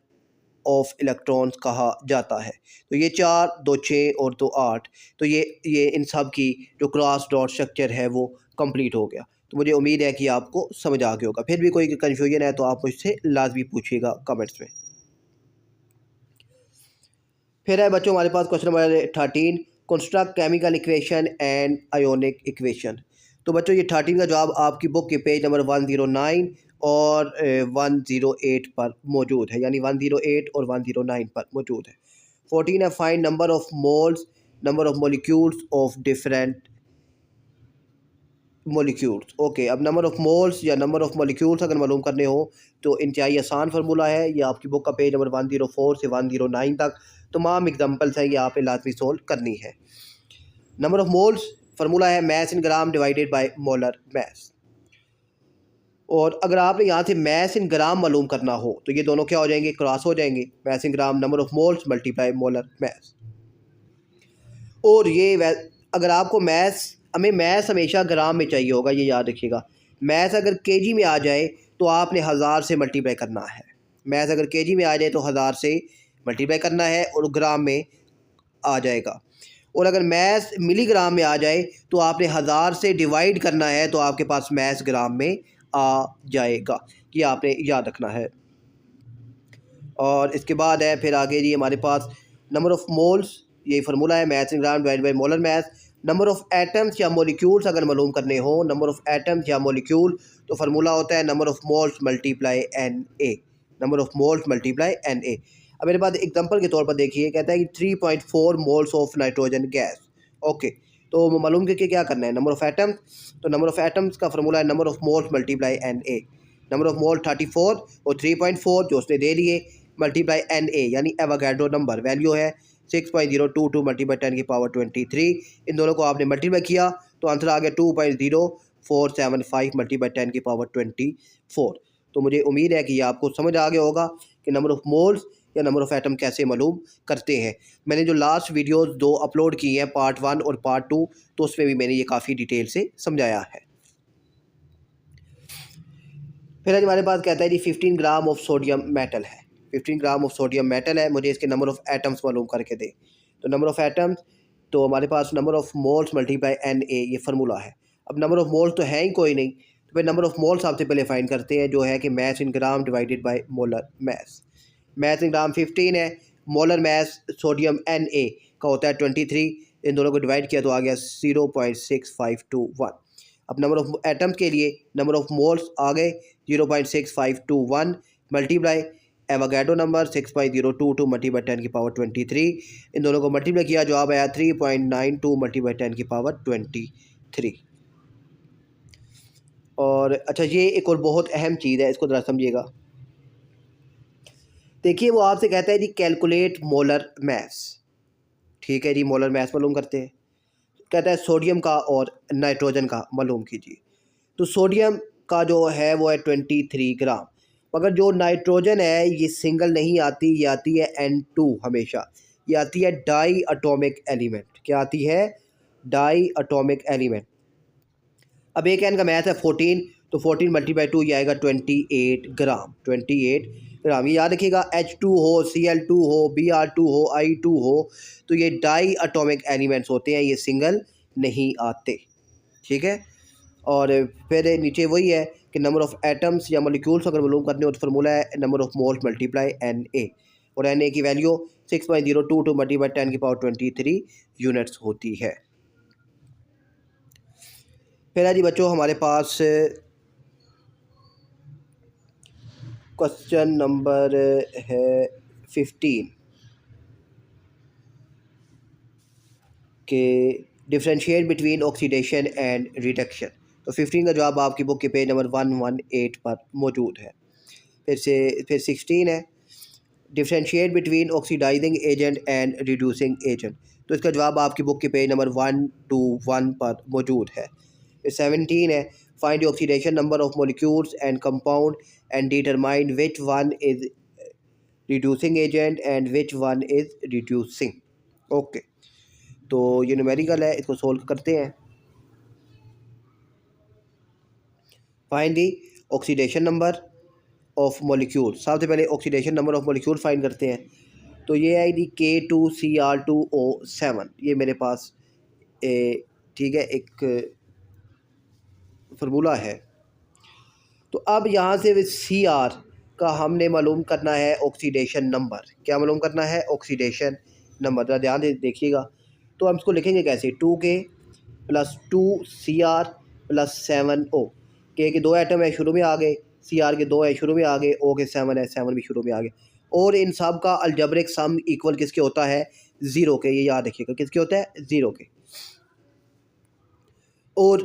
ऑफ इलेक्ट्रॉन्स कहा जाता है। तो ये 4 2 6 और 2 8, तो ये इन सब की जो क्रॉस डॉट स्ट्रक्चर है वो कंप्लीट हो गया। तो मुझे उम्मीद है कि आपको समझ आ गया होगा। फिर भी कोई कन्फ्यूजन है तो आप मुझसे लाजमी पूछिएगा कमेंट्स में। फिर है बच्चों हमारे पास question number 13, construct chemical equation and ionic equation. तो बच्चों ये 13 का जवाब आपकी बुक के पेज नंबर 109 और 108 पर मौजूद है, यानी 108 और 109 पर मौजूद है। 14 है find number of moles, number of molecules of different molecules. Okay, अब नंबर ऑफ मोल्स या नंबर ऑफ मॉलिक्यूल्स अगर मालूम करने हो तो इंतहाई आसान फार्मूला है। ये आपकी बुक का पेज नंबर 104 से 109 तक तमाम एग्जांपल्स हैं, ये आपने लाजमी सोल्व करनी है। नंबर ऑफ मोल्स फार्मूला है mass in gram divided by molar mass. और अगर आपने यहाँ से मैस इन ग्राम मालूम करना हो तो ये दोनों क्या हो जाएंगे, क्रॉस हो जाएंगे। Mass in gram number of moles multiply molar mass. और ये अगर आपको हमें मैथ्स हमेशा ग्राम में चाहिए होगा, ये याद रखिएगा। मैथ्स अगर केजी में आ जाए तो आपने 1000 से मल्टीप्लाई करना है। मैथ्स अगर केजी में आ जाए तो 1000 से मल्टीप्लाई करना है और ग्राम में आ जाएगा। और अगर मैथ्स मिलीग्राम में आ जाए तो आपने 1000 से डिवाइड करना है तो आपके पास मैथ्स ग्राम में आ जाएगा। ये आपने याद रखना है। और इसके बाद है फिर आगे जी हमारे पास नंबर ऑफ़ मोल्स, ये फार्मूला है mass in gram divide by molar mass. Number of atoms या मॉलिक्यूल्स अगर मालूम करने हो, नंबर ऑफ़ एटम्स या मॉलिक्यूल, तो फार्मूला होता है number of moles multiply N A. Number of moles multiply N A. अब मेरे पास एग्जांपल के तौर पर देखिए, कहता है कि 3.4 moles of nitrogen gas. Okay, तो मालूम करके क्या करना है, नंबर ऑफ़ एटम्स। तो नंबर ऑफ़ एटम्स का फार्मूला है number of moles multiply N A. Number of mole 34 और 3.4 जो उसने दे दिए मल्टीप्लाई एन ए, यानी एवोगाड्रो नंबर वैल्यू है 6.022 मल्टीप्लाई 10 की पावर 23। इन दोनों को आपने मल्टीप्लाई किया तो आंसर आ गया 2.0475 मल्टीप्लाई 10 की पावर 24। तो मुझे उम्मीद है कि ये आपको समझ आ गया होगा कि नंबर ऑफ़ मोल्स या नंबर ऑफ़ एटम कैसे मालूम करते हैं। मैंने जो लास्ट वीडियोस 2 अपलोड की हैं, पार्ट 1 और पार्ट 2, तो उसमें भी मैंने ये काफ़ी डिटेल से समझाया है। फिर आज हमारे पास कहता है जी 15 ग्राम ऑफ सोडियम मेटल है। 15 ग्राम ऑफ सोडियम मेटल है, मुझे इसके नंबर ऑफ़ एटम्स मालूम करके दे। तो नंबर ऑफ़ एटम्स, तो हमारे पास number of moles multiply N A, ये फार्मूला है। अब नंबर ऑफ़ मोल्स तो है ही कोई नहीं, तो फिर नंबर ऑफ़ मोल्स सबसे पहले फाइंड करते हैं, जो है कि mass in gram divided by molar mass. Mass in gram 15 है, molar mass sodium N A का होता है 23। इन दोनों को डिवाइड किया तो आ गया 0.6521। अब नंबर ऑफ़ एटम्स के लिए नंबर ऑफ़ मोल्स आ गए 0.6521 मल्टीप्लाई एवोगाड्रो नंबर 6.022 मल्टीप्लाई 10 की पावर 23। इन दोनों को मल्टीप्लाई किया, जवाब आया 3.92 मल्टीप्लाई 10 की पावर 23। और अच्छा, ये एक और बहुत अहम चीज़ है, इसको ज़रा समझिएगा। देखिए वो आपसे कहता है जी कैलकुलेट मोलर मैस। ठीक है जी, मोलर मैस मालूम करते हैं। कहता है सोडियम का और नाइट्रोजन का मालूम कीजिए। तो सोडियम का जो है वो है 23 ग्राम, मगर जो नाइट्रोजन है ये सिंगल नहीं आती, ये आती है N2 हमेशा। ये आती है डाई अटोमिक एलिमेंट। क्या आती है, डाई अटोमिक एलिमेंट। अब एक एन का मैथ है 14, तो 14 मल्टीप्लाई 2 ये आएगा 28 ग्राम। 28 ग्राम, ये याद रखिएगा। H2 हो, Cl2 हो, Br2 हो, I2 हो, तो ये डाई अटोमिक एलिमेंट्स होते हैं, ये सिंगल नहीं आते। ठीक है। और फिर नीचे वही है कि नंबर ऑफ़ एटम्स या मॉलिक्यूल्स अगर मालूम करने हो तो फार्मूला है number of moles multiply N A. और एन ए की वैल्यू 6.022 मल्टीप्लाई 10 की पावर 23 यूनिट्स होती है। फिर है जी बच्चों हमारे पास क्वेश्चन नंबर है 15 के differentiate between oxidation and reduction. तो 15 का जवाब आपकी बुक के पेज नंबर 118 पर मौजूद है। फिर 16 है differentiate between oxidising agent and reducing agent. तो इसका जवाब आपकी बुक के पेज नंबर 121 पर मौजूद है। फिर 17 है find the oxidation number of molecules and compound and determine which one is reducing agent and which one is reducing. Okay, तो ये न्यूमेरिकल है, इसको सोल्व करते हैं। Find the oxidation number of molecule. सबसे पहले oxidation number of molecule find करते हैं। तो ये है दी K2Cr2O7, ये मेरे पास ठीक है एक फार्मूला है। तो अब यहाँ से Cr का हमने मालूम करना है ऑक्सीडेशन नंबर। क्या मालूम करना है, ऑक्सीडेशन नंबर। ज़रा ध्यान देखिएगा। तो हम इसको लिखेंगे कैसे, 2K + 2Cr प्लस 7O। के दो एटम है शुरू में आ गए, CR के 2 है शुरू में आ गए, O के 7 है, 7 भी शुरू में आ गए। और इन सब का अलजेब्रिक सम इक्वल किसके होता है? 0 के। ये याद रखिएगा, किसके होता है? 0 के। और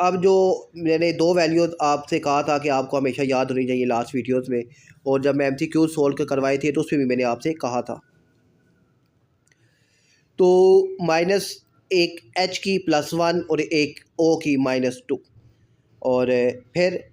अब जो मैंने दो वैल्यूज़ आपसे कहा था कि आपको हमेशा याद होनी चाहिए लास्ट वीडियोस में, और जब मैं MCQ सोल्व करवाए थे तो उसमें भी मैंने आपसे कहा था। तो माइनस एक H की +1 और एक O की -2। और फिर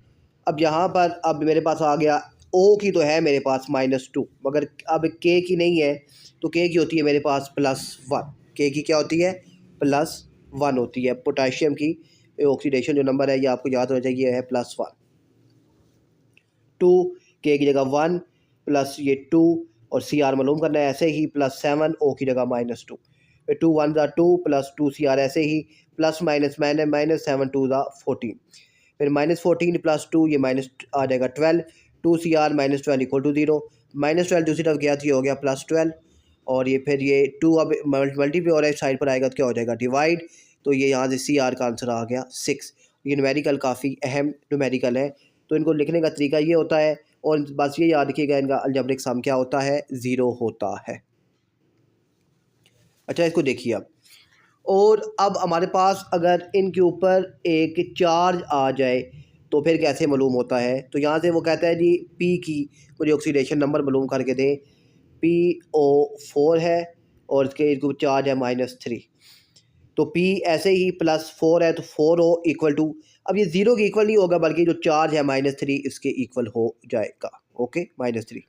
अब यहाँ पर अब मेरे पास आ गया O की तो है मेरे पास -2, मगर अब K की नहीं है, तो K की होती है मेरे पास +1। K की क्या होती है? +1 होती है। पोटाशियम की ऑक्सीडेशन जो नंबर है ये आपको याद होना चाहिए, है +1। 2 K की जगह 1 प्लस ये 2 और CR मालूम करना है, ऐसे ही +7 O की जगह -2। फिर 2 1 2 प्लस 2 CR, ऐसे ही प्लस माइनस माइनस 7 2 14। फिर -14 + 2 ये माइनस आ जाएगा 12। 2 CR -12 = 0। -12 दूसरी तरफ गया तो ये हो गया +12। और ये फिर ये 2 अब मल्टीप्लाई हो रहा है, साइड पर आएगा तो क्या हो जाएगा? डिवाइड। तो ये यहाँ से CR का आंसर आ गया 6। ये न्यूमेरिकल काफ़ी अहम न्यूमेरिकल है, तो इनको लिखने का तरीका ये होता है। और बस ये याद रखिएगा, इनका अलजेब्रिक सम क्या होता है? 0 होता है। अच्छा, इसको देखिए अब। और अब हमारे पास अगर इनके ऊपर एक चार्ज आ जाए तो फिर कैसे मालूम होता है? तो यहाँ से वो कहता है जी P की मुझे ऑक्सीडेशन नंबर मालूम करके दें। PO4 है और इसके चार्ज है -3। तो P ऐसे ही +4 है तो 4O इक्वल टू, अब ये 0 के इक्वल नहीं होगा बल्कि जो चार्ज है -3 इसके इक्वल हो जाएगा। ओके, -3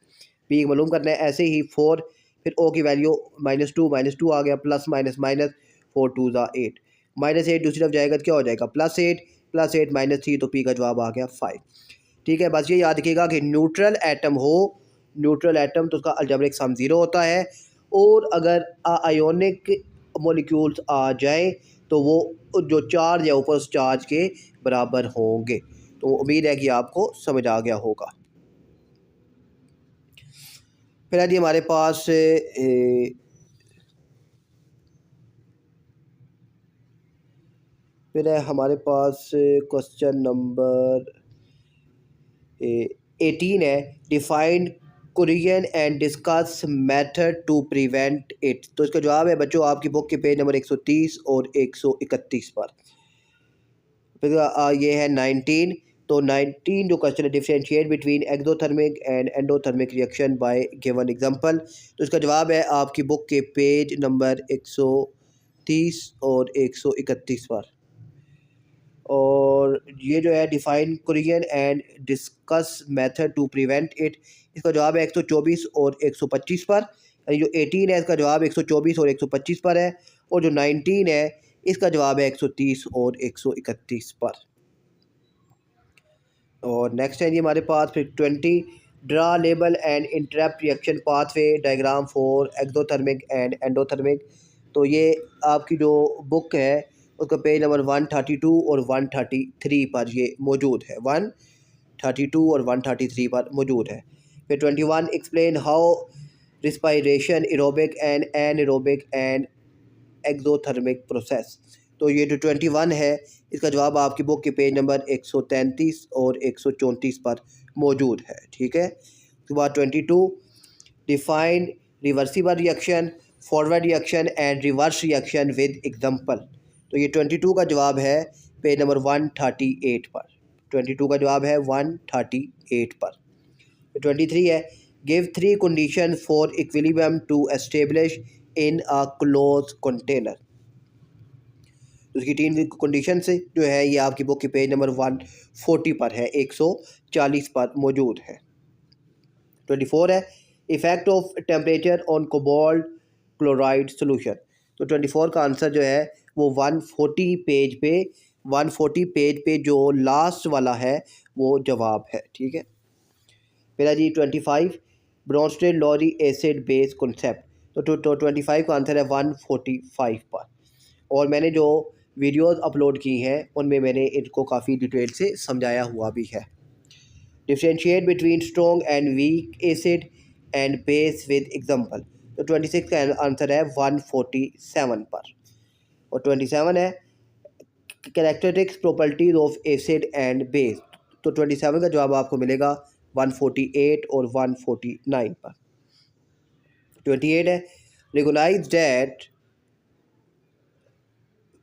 P मालूम करना है। ऐसे ही 4, फिर O की वैल्यू -2 आ गया, प्लस माइनस माइनस 4 2 8। -8 दूसरी तरफ जाएगा तो क्या हो जाएगा? +8 +8 -3, तो P का जवाब आ गया 5। ठीक है, बस ये याद रखिएगा कि न्यूट्रल एटम हो, न्यूट्रल एटम तो उसका अलजेब्रिक सम 0 होता है। और अगर आयोनिक मॉलिक्यूल्स आ जाए तो वो जो चार्ज है ऊपर उस चार्ज के बराबर होंगे। तो उम्मीद है कि आपको समझ आ गया होगा। फिर यदि हमारे पास फिर है हमारे पास क्वेश्चन नंबर 18 है, defined corrosion and discuss method to prevent it. तो इसका जवाब है बच्चों आपकी बुक के पेज नंबर 130 और 131 पर। फिर ये है 19। तो 19 जो क्वेश्चन है, differentiate between exothermic and endothermic reaction by given example. तो इसका जवाब है आपकी बुक के पेज नंबर 130 और 131 पर। और ये जो है define corrosion and discuss method to prevent it, इसका जवाब है 124 और 125 पर। यानी जो 18 है इसका जवाब 124 और 125 पर है, और जो 19 है इसका जवाब है 130 और 131 पर। और नेक्स्ट है जी हमारे पास फिर 20, draw label and interrupt reaction pathway diagram for exothermic and endothermic. तो ये आपकी जो बुक है उसका पेज नंबर 132 और 133 पर ये मौजूद है। 132 और 133 पर मौजूद है। फिर 21, explain how respiration aerobic and anaerobic and exothermic process. तो ये जो 21 है इसका जवाब आपकी बुक के पेज नंबर 133 और 134 पर मौजूद है। ठीक है, उसके बाद 22, define reversible reaction, forward reaction and reverse reaction with example. तो ये 22 का जवाब है पेज नंबर 138 पर। 22 का जवाब है 138 पर। 23 है, give 3 condition for equilibrium to establish in a closed container. उसकी 3 कंडीशन से जो है ये आपकी बुक के पेज नंबर 140 पर है, 140 पर मौजूद है। 24 है, effect of temperature on cobalt chloride solution. तो 24 का आंसर जो है वो 140 पेज पे जो लास्ट वाला है वो जवाब है। ठीक है, फिर जी 25, Bronsted Lowry acid base concept. तो 25 का आंसर है 145 पर। और मैंने जो वीडियोस अपलोड की हैं उनमें मैंने इनको काफ़ी डिटेल से समझाया हुआ भी है। Differentiate between strong and weak acid and base with example. तो 26 का आंसर है 147 पर। और 27 है, characteristics properties of acid and base. तो 27 का जवाब आपको मिलेगा 148 और 149 पर। 28 है recognise that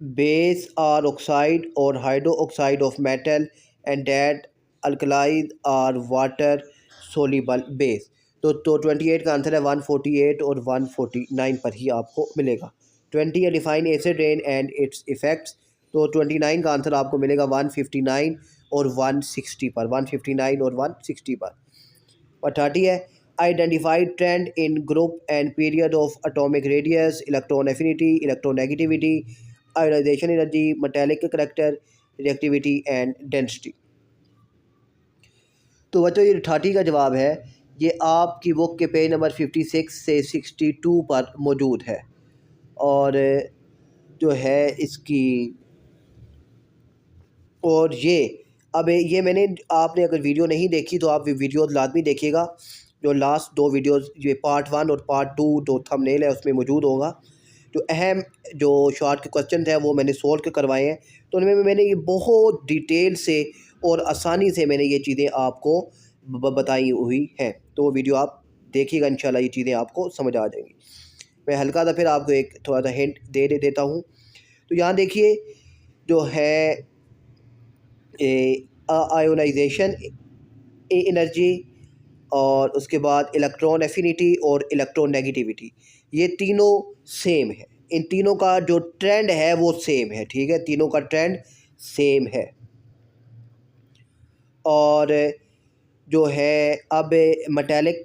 base are oxide और hydroxide of metal and that alkalis are water soluble base. तो 28 का आंसर है 148 और 149 पर ही आपको मिलेगा। 20 है define acid rain and it's effects. तो 29 का आंसर आपको मिलेगा 159 और 160 पर, 159 और 160 पर। और 30 है identified trend in group and period of atomic radius, electron affinity, electronegativity, ionisation energy, metallic character, reactivity and density. तो बच्चों ये 30 का जवाब है, ये आपकी बुक के पेज नंबर 56 से 62 पर मौजूद है। और जो है इसकी और ये मैंने आपने अगर वीडियो नहीं देखी तो आप वीडियो लाजमी देखिएगा। जो लास्ट दो वीडियोस ये पार्ट 1 और पार्ट 2 जो थंबनेल है उसमें मौजूद होगा। जो अहम जो शॉर्ट के क्वेश्चन हैं वो मैंने सोल्व करवाए हैं। तो उनमें मैंने ये बहुत डिटेल से और आसानी से मैंने ये चीज़ें आपको बताई हुई हैं। तो वो वीडियो आप देखिएगा, इंशाल्लाह ये चीज़ें आपको समझ आ जाएंगी। मैं हल्का सा फिर आपको एक थोड़ा सा हिंट देता हूँ। तो यहाँ देखिए जो है आयोनाइजेशन एनर्जी और उसके बाद इलेक्ट्रॉन एफिनिटी और इलेक्ट्रॉन नेगेटिविटी, ये तीनों सेम है। इन तीनों का जो ट्रेंड है वो सेम है, ठीक है, तीनों का ट्रेंड सेम है। और जो है अब मेटालिक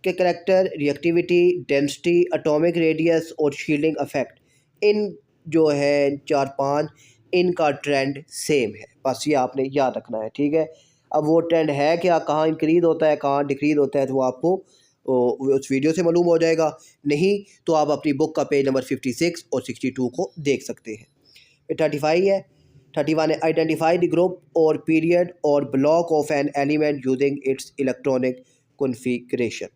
के character, reactivity, density, atomic radius और शील्डिंग इफेक्ट, इन जो है 4-5 इनका ट्रेंड सेम है। बस ये आपने याद रखना है, ठीक है। अब वो ट्रेंड है क्या, कहाँ इंक्रीज होता है कहाँ डिक्रीज होता है, तो वो आपको उस वीडियो से मालूम हो जाएगा। नहीं तो आप अपनी बुक का पेज नंबर 56 और 62 को देख सकते हैं। 35 है 31 है आइडेंटिफाई द ग्रुप और पीरियड और block of an element using its electronic configuration.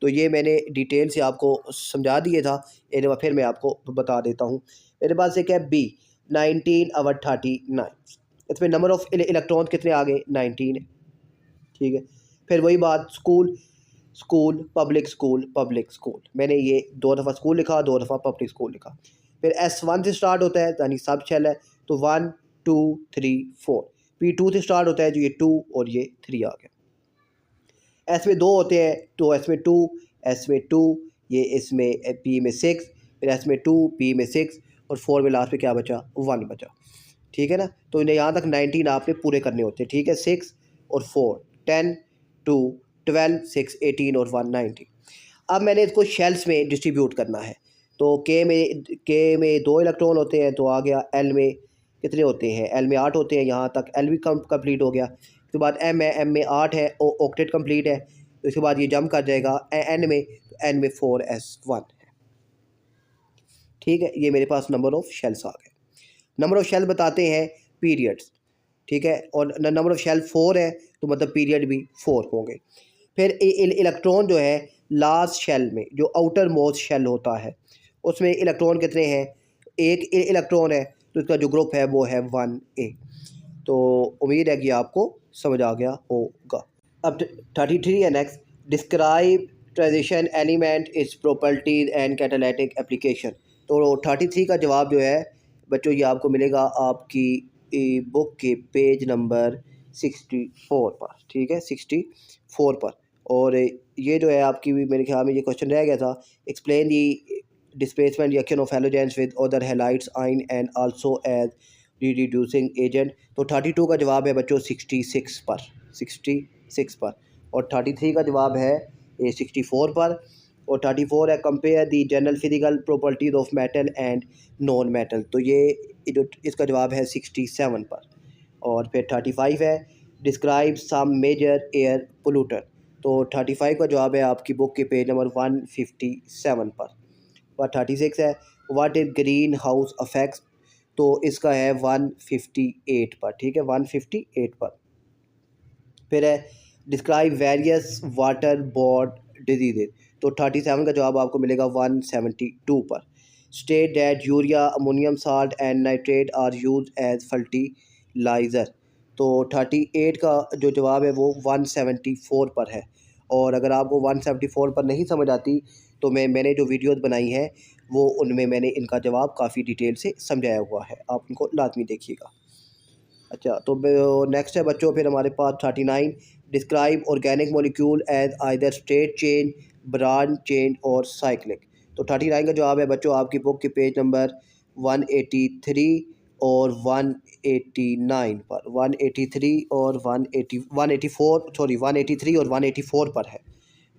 तो ये मैंने डिटेल से आपको समझा दिए था, एक बार फिर मैं आपको बता देता हूँ। मेरे पास एक है बी 19/39, इसमें नंबर ऑफ इलेक्ट्रॉन कितने आ गए, 19 है, ठीक है। फिर वही बात school school public school public school, मैंने ये 2 दफ़ा स्कूल लिखा, 2 दफ़ा पब्लिक स्कूल लिखा। फिर S1 से स्टार्ट होता है यानी सब शेल है, तो 1 2 3 4। P2 से स्टार्ट होता है जो ये 2 और ये 3 आ गया। एस में 2 होते हैं तो एस में 2, एस में 2, ये इसमें पी में 6, फिर एस में 2, पी में 6 और 4 में लास्ट में क्या बचा, 1 बचा, ठीक है ना। तो इन्हें यहाँ तक 19 आपने पूरे करने होते हैं, ठीक है। 6 और 4 10 2 12 6 18 और 1 19। अब मैंने इसको शेल्स में डिस्ट्रीब्यूट करना है। तो के में 2 इलेक्ट्रॉन होते हैं, तो आ गया एल में कितने होते हैं, एल में 8 होते हैं। यहाँ तक एल भी कंप्लीट हो गया। उसके बाद एम है, एम में 8 है, ऑक्टेट कंप्लीट है। तो इसके बाद ये जंप कर जाएगा एन में, तो एन में 4s1 है, ठीक है। ये मेरे पास नंबर ऑफ़ शेल्स आ गए। नंबर ऑफ़ शेल बताते हैं पीरियड्स, ठीक है। और नंबर ऑफ़ शेल 4 है तो मतलब पीरियड भी 4 होंगे। फिर इलेक्ट्रॉन जो है लास्ट शेल में जो आउटर मोस्ट शेल होता है उसमें इलेक्ट्रॉन कितने हैं, एक इलेक्ट्रॉन है, तो इसका जो ग्रुप है वो है 1a। तो उम्मीद है कि आपको समझ आ गया होगा। अब 33 है next, describe transition element its properties and catalytic application. तो 33 का जवाब जो है बच्चों ये आपको मिलेगा आपकी बुक के पेज नंबर 64 पर, ठीक है, 64 पर। और ये जो है आपकी भी मेरे ख्याल में ये क्वेश्चन रह गया था, explain the displacement reaction of halogens with other halides ion and also as reducing agent. तो 32 का जवाब है बच्चों 66 पर, 66 पर। और 33 का जवाब है ये 64 पर। और 34 है compare the general physical properties of metal and non metal. तो ये जो इसका जवाब है 67 पर। और फिर 35 है describe some major air polluter. तो 35 का जवाब है आपकी बुक के पेज नंबर 157 पर। और 36 है what is green house affects. तो इसका है 158 पर, ठीक है, 158 पर। फिर है describe various water borne diseases. तो 37 का जवाब आपको मिलेगा 172 पर। State that urea, ammonium salt and nitrate are use as fertiliser. तो 38 का जो जवाब है वो 174 पर है। और अगर आपको 174 पर नहीं समझ आती तो मैंने जो वीडियोस बनाई हैं वो उनमें मैंने इनका जवाब काफ़ी डिटेल से समझाया हुआ है, आप उनको लाजमी देखिएगा। अच्छा, तो नेक्स्ट है बच्चों फिर हमारे पास 39, describe organic molecule as either straight chain, branch chain और साइक्लिक। तो 39 का जवाब है बच्चों आपकी बुक के पेज नंबर 183 और 189 पर, 183 और 184 सॉरी 183 और 184 पर है,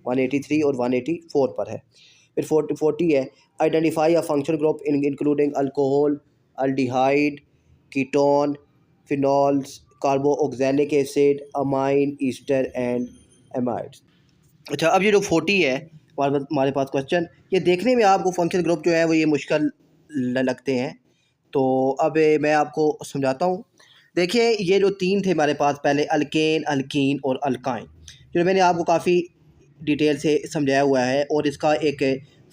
183 और 184 पर है। फिर 40 है, identify a function group including alcohol, aldehyde, ketone, phenols, carboxylic acid, amine, Easter and amides. अच्छा, अब ये जो 40 है हमारे पास क्वेश्चन, ये देखने में आपको फंक्शन ग्रुप जो है वो ये मुश्किल लगते हैं। तो अब मैं आपको समझाता हूँ। देखिए ये जो तीन थे हमारे पास पहले, अल्केन, अल्कीन और अल्काइन, जो मैंने आपको काफ़ी डिटेल से समझाया हुआ है और इसका एक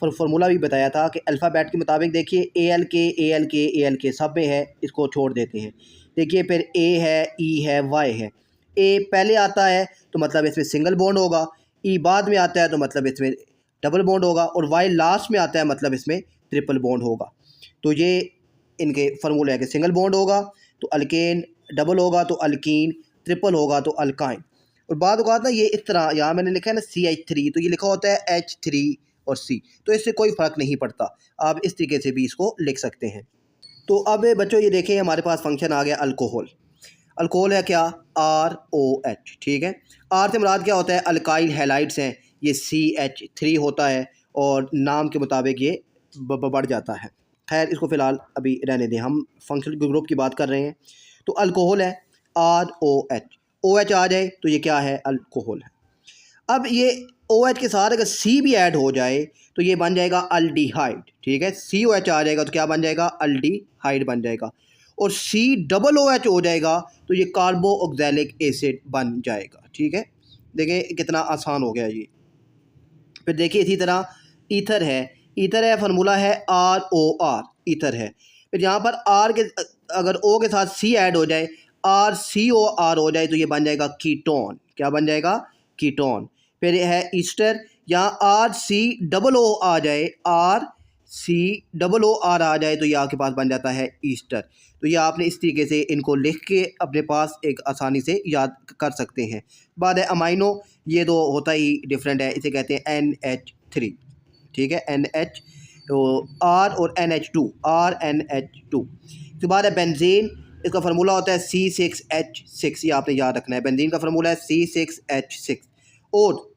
फार्मूला भी बताया था कि अल्फ़ाबेट के मुताबिक देखिए ए एल के सब में है, इसको छोड़ देते हैं। देखिए फिर ए है, ई है, वाई है। ए पहले आता है तो मतलब इसमें सिंगल बॉन्ड होगा, ई बाद में आता है तो मतलब इसमें डबल बॉन्ड होगा, और वाई लास्ट में आता है मतलब इसमें ट्रिपल बॉन्ड होगा। तो ये इनके फार्मूले है कि सिंगल बॉन्ड होगा तो अल्केन, डबल होगा तो अल्कीन, ट्रिपल होगा तो अल्काइन। और बाद औक़ात ना ये इस तरह यहाँ मैंने लिखा है ना CH3, तो ये लिखा होता है H3 और C, तो इससे कोई फ़र्क नहीं पड़ता, आप इस तरीके से भी इसको लिख सकते हैं। तो अब बच्चों ये देखें हमारे पास फंक्शन आ गया अल्कोहल। अल्कोहल है क्या, ROH, ठीक है। आर से मुराद क्या होता है, अल्काइल हैलाइड्स हैं, ये CH3 होता है और नाम के मुताबिक ये बढ़ जाता है। खैर इसको फ़िलहाल अभी रहने दें, हम फंक्शनल ग्रुप की बात कर रहे हैं। तो अल्कोहल है ROH, OH आ जाए तो ये क्या है, अल्कोहल है। अब ये OH के साथ अगर C भी ऐड हो जाए तो ये बन जाएगा अल्डिहाइड, ठीक है। COH आ जाएगा तो क्या बन जाएगा, अल्डिहाइड बन जाएगा। और C डबल OH हो जाएगा तो ये कार्बोक्सिलिक एसिड बन जाएगा, ठीक है। देखिए कितना आसान हो गया ये। फिर देखिए इसी तरह ईथर है, ईथर है फार्मूला है ROR, ईथर है। फिर यहाँ पर R के अगर O के साथ C ऐड हो जाए, RCOR हो जाए तो ये बन जाएगा कीटोन, क्या बन जाएगा, कीटोन। फिर है ईस्टर, यहाँ RCOO आ जाए, RCOOR आ जाए तो ये आपके पास बन जाता है ईस्टर। तो ये आपने इस तरीके से इनको लिख के अपने पास एक आसानी से याद कर सकते हैं। बाद है अमाइनो, ये तो होता ही डिफरेंट है, इसे कहते हैं NH3, ठीक है, NH, तो R और NH2, RNH2। इसके बाद है बेंजीन, इसका फार्मूला होता है C6H6, ये आपने याद रखना है, बेंजीन का फार्मूला है C6H6। और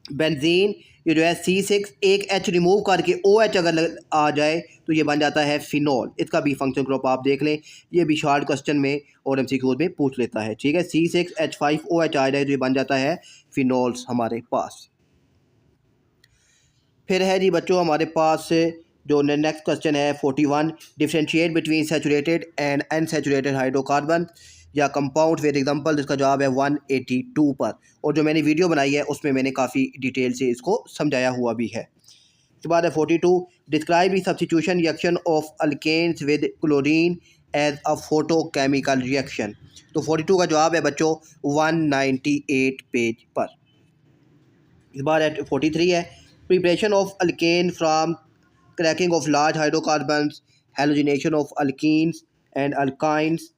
बेंजीन ये जो है C6, एक H रिमूव करके OH अगर आ जाए तो ये बन जाता है फिनॉल। इसका भी फंक्शन ग्रुप आप देख लें, ये भी शॉर्ट क्वेश्चन में और MCQ में पूछ लेता है, ठीक है। C6H5OH आ जाए तो ये बन जाता है फिनॉल्स हमारे पास। फिर है जी बच्चों हमारे पास जो नेक्स्ट क्वेश्चन है 41, differentiate between saturated and unsaturated hydrocarbon या कंपाउंड विद एग्जांपल। इसका जवाब है 182 पर, और जो मैंने वीडियो बनाई है उसमें मैंने काफ़ी डिटेल से इसको समझाया हुआ भी है। उसके बाद है 42, describe the substitution reaction of alkanes with chlorine as a photochemical reaction. तो 42 का जवाब है बच्चों 198 पेज पर। इस बार 43 है, preparation of alkane from cracking of large hydrocarbons, halogenation of alkenes and alkynes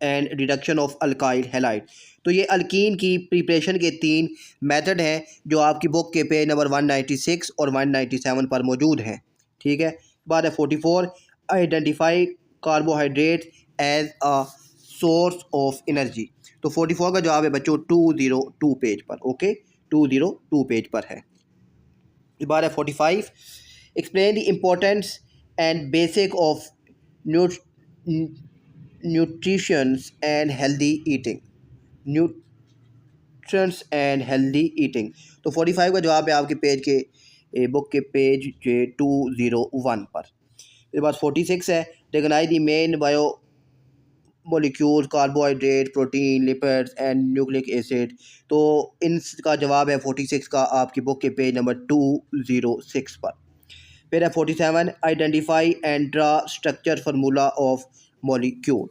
and reduction of alkyl halide. तो ये अल्कीन की प्रिपरेशन के 3 मेथड हैं जो आपकी बुक के पेज नंबर 196 और 197 पर मौजूद हैं, ठीक है। बात है 44, identify carbohydrate as a source of energy. तो 44 का जवाब है बच्चों 202 पेज पर, ओके, 202 पेज पर है। इस बार है 45, explain the importance and basic of nutritions and healthy eating, nutritions and healthy eating. तो 45 का जवाब है आपके पेज के बुक के पेज 201 पर। इसके बाद 46 है, recognise the main biomolecules, carbohydrate, protein, lipids and nucleic acid. तो इनका जवाब है 46 का आपकी बुक के पेज नंबर 206 पर। फिर है 47, identify and draw structure formula of molecule.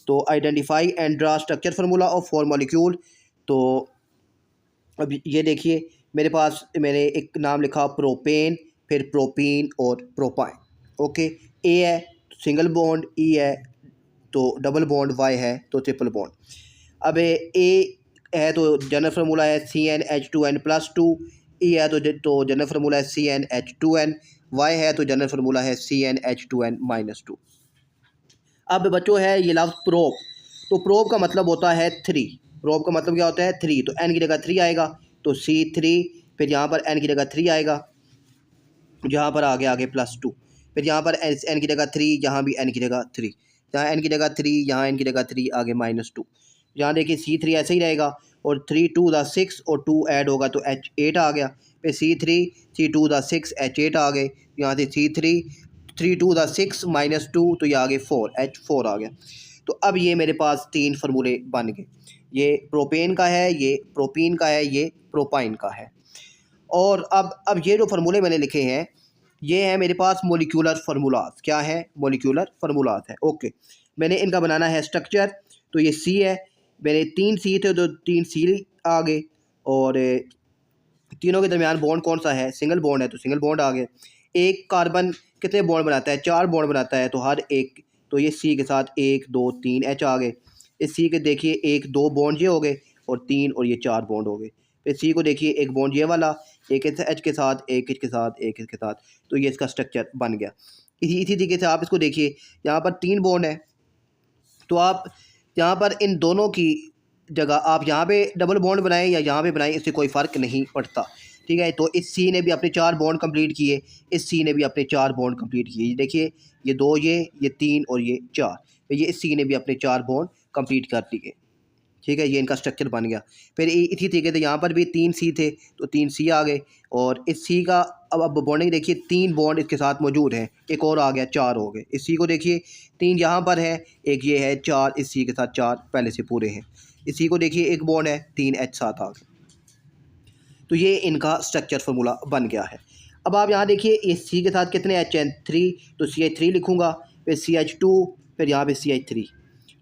तो identify and draw structure formula of for molecule. तो अब ये देखिए मेरे पास मैंने एक नाम लिखा प्रोपेन, फिर प्रोपीन और प्रोपाइन। ओके, ए है सिंगल बॉन्ड, ई है तो डबल बॉन्ड, वाई है तो ट्रिपल बॉन्ड। अब ए है तो जनरल फार्मूला है CnH2n+2, ई है तो जनरल फार्मूला है CnH2n, वाई है तो जनरल फार्मूला है CnH2n-2। अब बच्चों है ये लफ्ज़ प्रोब। तो प्रोब का मतलब होता है 3। प्रोब का मतलब क्या होता है 3। तो n की जगह 3 आएगा तो C3, फिर यहाँ पर n की जगह 3 आएगा, जहाँ पर आगे आगे +2, फिर यहाँ पर n की जगह 3, यहाँ भी n की जगह 3, यहाँ n की जगह 3, यहाँ n की जगह 3, आगे -2। यहाँ देखिए C3 ऐसे ही रहेगा और 3 2 दा 6 और 2 ऐड होगा तो H8 आ गया, फिर C3 2 दा 6 H8 आ गए, यहाँ से C3 3 2 दा 6 -2 तो ये आगे 4 H4 आ गया। तो अब ये मेरे पास 3 फार्मूले बन गए। ये प्रोपेन का है, ये प्रोपीन का है, ये प्रोपाइन का है। और अब ये जो फार्मूले मैंने लिखे हैं ये है मेरे पास मोलिकुलर फार्मूलाज। क्या है? मोलिकुलर फार्मूलाज है। ओके, मैंने इनका बनाना है स्ट्रक्चर। तो ये सी है, मैंने 3 सी थे तो 3 सी आ गए, और तीनों के दरमियान बॉन्ड कौन सा है? सिंगल बॉन्ड है तो सिंगल बॉन्ड आ गए। एक कार्बन कितने बॉन्ड बनाता है? 4 बॉन्ड बनाता है, तो हर एक, तो ये सी के साथ 1 2 3 एच आ गए। इस सी के देखिए 1 2 बॉन्ड ये हो गए और 3 और ये 4 बॉन्ड हो गए। फिर सी को देखिए एक बॉन्ड ये वाला, एक एच के साथ, एक एच के साथ, एक एच के साथ, तो ये इसका स्ट्रक्चर बन गया। इसी तरीके से आप इसको देखिए, यहाँ पर 3 बॉन्ड है तो आप यहाँ पर इन दोनों की जगह आप यहाँ पे डबल बॉन्ड बनाएं या यहाँ पे बनाएं, इससे कोई फ़र्क नहीं पड़ता। ठीक है, तो इस सी ने भी अपने 4 बॉन्ड कंप्लीट किए, इस सी ने भी अपने 4 बॉन्ड कंप्लीट किए। ये देखिए ये 2, ये 3 और ये 4, तो ये इस सी ने भी अपने 4 बॉन्ड कंप्लीट कर दिए। ठीक है, ये इनका स्ट्रक्चर बन गया। फिर इसी तरीके से यहाँ पर भी 3 सी थे तो 3 सी आ गए, और इस सी का अब बॉन्डिंग देखिए 3 बॉन्ड इसके साथ मौजूद हैं, एक और आ गया, 4 हो गए। इस सी को देखिए 3 यहाँ पर है, एक ये है, 4 इस सी के साथ, 4 पहले से पूरे हैं। इस सी को देखिए एक बॉन्ड है, 3 H साथ आ गए। तो ये इनका स्ट्रक्चर फार्मूला बन गया है। अब आप यहाँ देखिए इस सी के साथ कितने H हैं? 3, तो CH3 लिखूँगा, फिर CH2, फिर यहाँ पे CH3।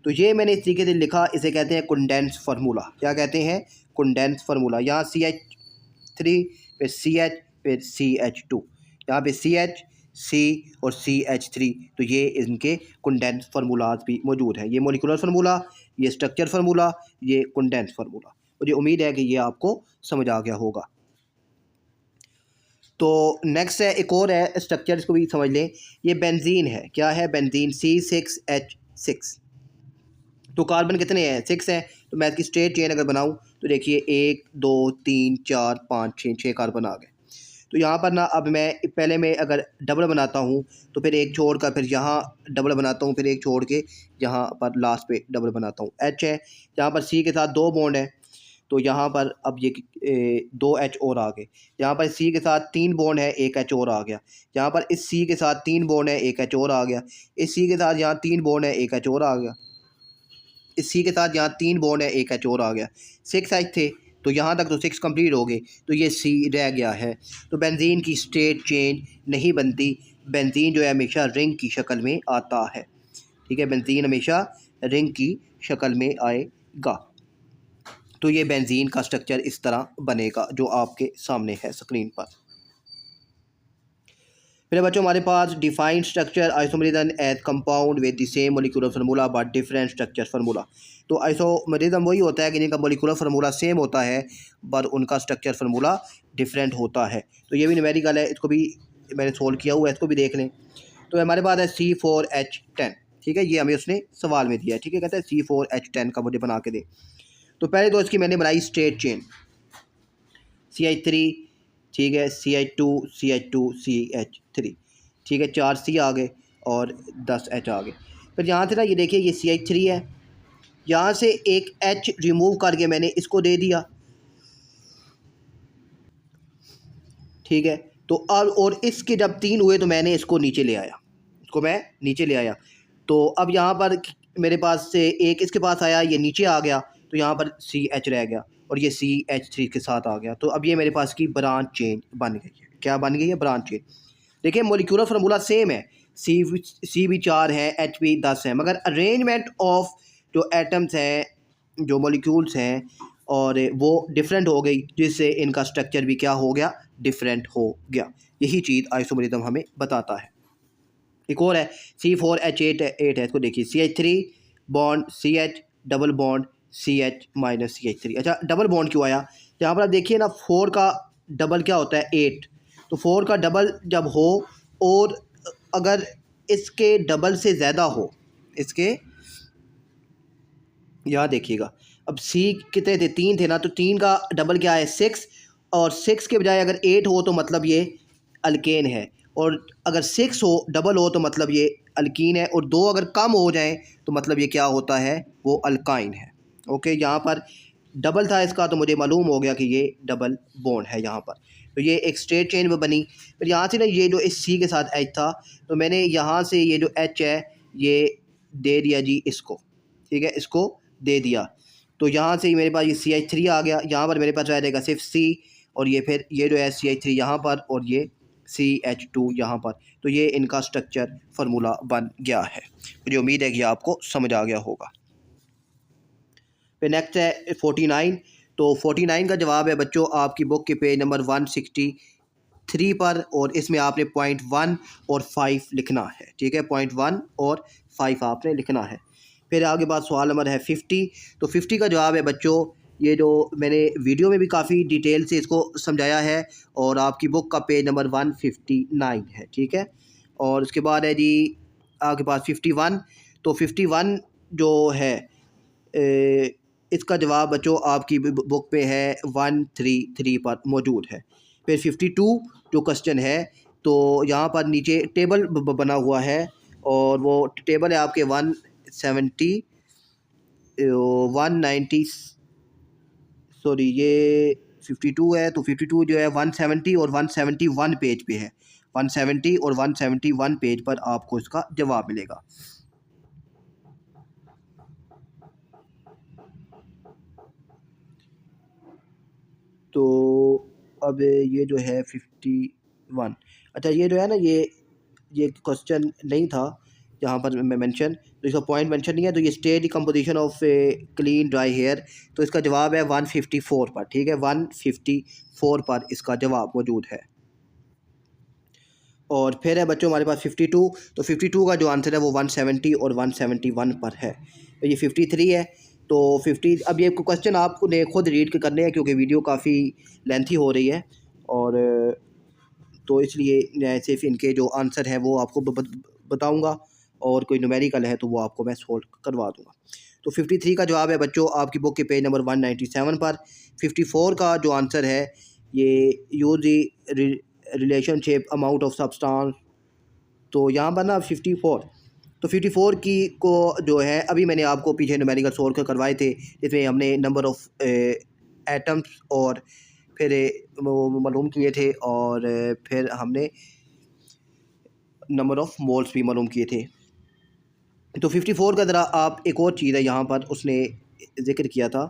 तो ये मैंने इस तरीके से लिखा, इसे कहते हैं कंडेंस फार्मूला। क्या कहते हैं? Condense formula. यहाँ CH3, फिर CH, फिर CH2, यहाँ पे CH, C और CH3, तो ये इनके कंडेंस फार्मूलाज भी मौजूद हैं। ये मोलिकुलर फार्मूला, ये स्ट्रक्चर फार्मूला, ये कंडेंस फार्मूला। मुझे उम्मीद है कि ये आपको समझ आ गया होगा। तो नेक्स्ट है, एक और है स्ट्रक्चर, इसको भी समझ लें। ये बेंजीन है। क्या है? Benzene, C6H6। तो कार्बन कितने हैं? 6 हैं। तो मैं इसकी स्ट्रेट चेन अगर बनाऊं तो देखिए 1 2 3 4 5 6 कार्बन आ गए। तो यहाँ पर ना, अब मैं पहले मैं अगर डबल बनाता हूँ तो फिर एक छोड़ कर फिर यहाँ डबल बनाता हूँ, फिर एक छोड़ के यहाँ पर लास्ट पे डबल बनाता हूँ। H है, यहाँ पर C के साथ 2 बॉन्ड है, तो यहाँ पर अब ये 2 H और आ गए। यहाँ पर C के साथ 3 बॉन्ड है, 1 H और आ गया। यहाँ पर इस C के साथ 3 बॉन्ड है, 1 H और आ गया। इस C के साथ यहाँ 3 बॉन्ड है, 1 H और आ गया। इस सी के साथ यहाँ 3 बॉन्ड है, 1 H और आ गया। 6 H थे तो यहाँ तक तो 6 कंप्लीट हो गए, तो ये सी रह गया है। तो बेंजीन की स्ट्रेट चेन नहीं बनती, बेंजीन जो है हमेशा रिंग की शक्ल में आता है। ठीक है, बेंजीन हमेशा रिंग की शक्ल में आएगा। तो ये बेंजीन का स्ट्रक्चर इस तरह बनेगा जो आपके सामने है स्क्रीन पर। फिर बच्चों हमारे पास defined structure isomerism as compound with the same molecular formula but different structure formula. तो आइसोमेरिज्म वही होता है कि जिनका मोलिकुलर फार्मूला सेम होता है पर उनका स्ट्रक्चर फार्मूला डिफरेंट होता है। तो ये भी न्यूमेरिकल है, इसको भी मैंने सोल्व किया हुआ है, इसको भी देख लें। तो हमारे पास है C4H10। ठीक है, ये हमें उसने सवाल में दिया है। ठीक है, कहते हैं C4H10 का मुझे बना के दे। तो पहले तो इसकी मैंने बनाई स्ट्रेट चेन, CH3, ठीक है, CH2 CH2 CH3, ठीक है, 4 C आ गए और 10 H आ गए। फिर यहाँ से ना ये देखिए ये CH3 है, यहाँ से एक H रिमूव करके मैंने इसको दे दिया। ठीक है, तो अब और इसके जब 3 हुए तो मैंने इसको नीचे ले आया, इसको मैं नीचे ले आया। तो अब यहाँ पर मेरे पास से एक इसके पास आया, ये नीचे आ गया, तो यहाँ पर CH रह गया और ये CH3 के साथ आ गया। तो अब ये मेरे पास की ब्रांच चेन बन गई है। क्या बन गई है? Branch chain. देखिए मोलिकुलर फार्मूला सेम है, सी भी 4 है, एच भी 10 है, मगर अरेंजमेंट ऑफ जो एटम्स हैं, जो मॉलिक्यूल्स हैं, और वो डिफरेंट हो गई, जिससे इनका स्ट्रक्चर भी क्या हो गया, डिफरेंट हो गया। यही चीज़ आइसोमरिज्म हमें बताता है। एक और है C4H8 है, इसको देखिए, CH3 bond CH double bond CH minus CH3। अच्छा, डबल बॉन्ड क्यों आया? यहाँ पर आप देखिए ना, 4 का डबल क्या होता है, 8। तो 4 का डबल जब हो, और अगर इसके डबल से ज़्यादा हो, इसके, यहाँ देखिएगा, अब सी कितने थे, 3 थे ना, तो 3 का डबल क्या है, 6, और 6 के बजाय अगर 8 हो तो मतलब ये अल्केन है, और अगर 6 हो डबल हो तो मतलब ये अल्कीन है, और 2 अगर कम हो जाएं तो मतलब ये क्या होता है, वो अल्काइन है। ओके, यहाँ पर डबल था इसका, तो मुझे मालूम हो गया कि ये डबल बॉन्ड है यहाँ पर। तो ये एक स्ट्रेट चेन में बनी। फिर यहाँ से ना, ये जो इस सी के साथ एच था, तो मैंने यहाँ से ये जो एच है ये दे दिया जी इसको, ठीक है, इसको दे दिया। तो यहाँ से मेरे पास ये CH3 आ गया, यहाँ पर मेरे पास रह जाएगा सिर्फ C, और ये फिर ये जो है CH3 यहाँ पर, और ये CH2 यहाँ पर। तो ये इनका स्ट्रक्चर फार्मूला बन गया है। मुझे उम्मीद है कि आपको समझ आ गया होगा। फिर नेक्स्ट है 49। तो 49 का जवाब है बच्चों आपकी बुक के पेज नंबर 163 पर, और इसमें आपने पॉइंट 1 और 5 लिखना है, ठीक है, पॉइंट 1 और 5 आपने लिखना है। फिर आगे बात सवाल नंबर है 50। तो 50 का जवाब है बच्चों, ये जो मैंने वीडियो में भी काफ़ी डिटेल से इसको समझाया है, और आपकी बुक का पेज नंबर 159 है, ठीक है। और उसके बाद है जी आपके पास 51। तो 51 जो है, इसका जवाब बच्चों आपकी बुक पे है 133 पर मौजूद है। फिर 52 जो क्वेश्चन है, तो यहाँ पर नीचे टेबल बना हुआ है, और वो टेबल है आपके 170 190, सॉरी ये 52 है, तो 52 जो है 170 और 171 पेज पे है, 170 और 171 पेज पर आपको इसका जवाब मिलेगा। तो अब ये जो है 51, अच्छा ये जो है ना, ये क्वेश्चन नहीं था यहाँ पर मैं मेंशन, तो इसका पॉइंट मेंशन नहीं है। तो ये state composition of clean dry air, तो इसका जवाब है 154 पर, ठीक है, 154 पर इसका जवाब मौजूद है। और फिर है बच्चों हमारे पास 52। तो 52 का जो आंसर है वो 170 और 171 पर है। तो ये 53 है। तो 50, अब ये क्वेश्चन आपको ने खुद रीड करने हैं, क्योंकि वीडियो काफ़ी लेंथी हो रही है, और तो इसलिए मैं सिर्फ इनके जो आंसर है वो आपको बताऊंगा, और कोई न्यूमेरिकल है तो वो आपको मैं सोल्व करवा दूंगा। तो 53 का जवाब है बच्चों आपकी बुक के पेज नंबर 197 पर। 54 का जो आंसर है, ये use the relationship amount of substance, तो यहाँ पर ना 54, तो 54 की को जो है अभी मैंने आपको पीछे न्यूमेरिकल सोल्व करवाए थे, जिसमें हमने नंबर ऑफ एटम्स और फिर वो मालूम किए थे, और फिर हमने नंबर ऑफ मोल्स भी मालूम किए थे। तो 54 का ज़रा आप, एक और चीज़ है यहाँ पर उसने ज़िक्र किया था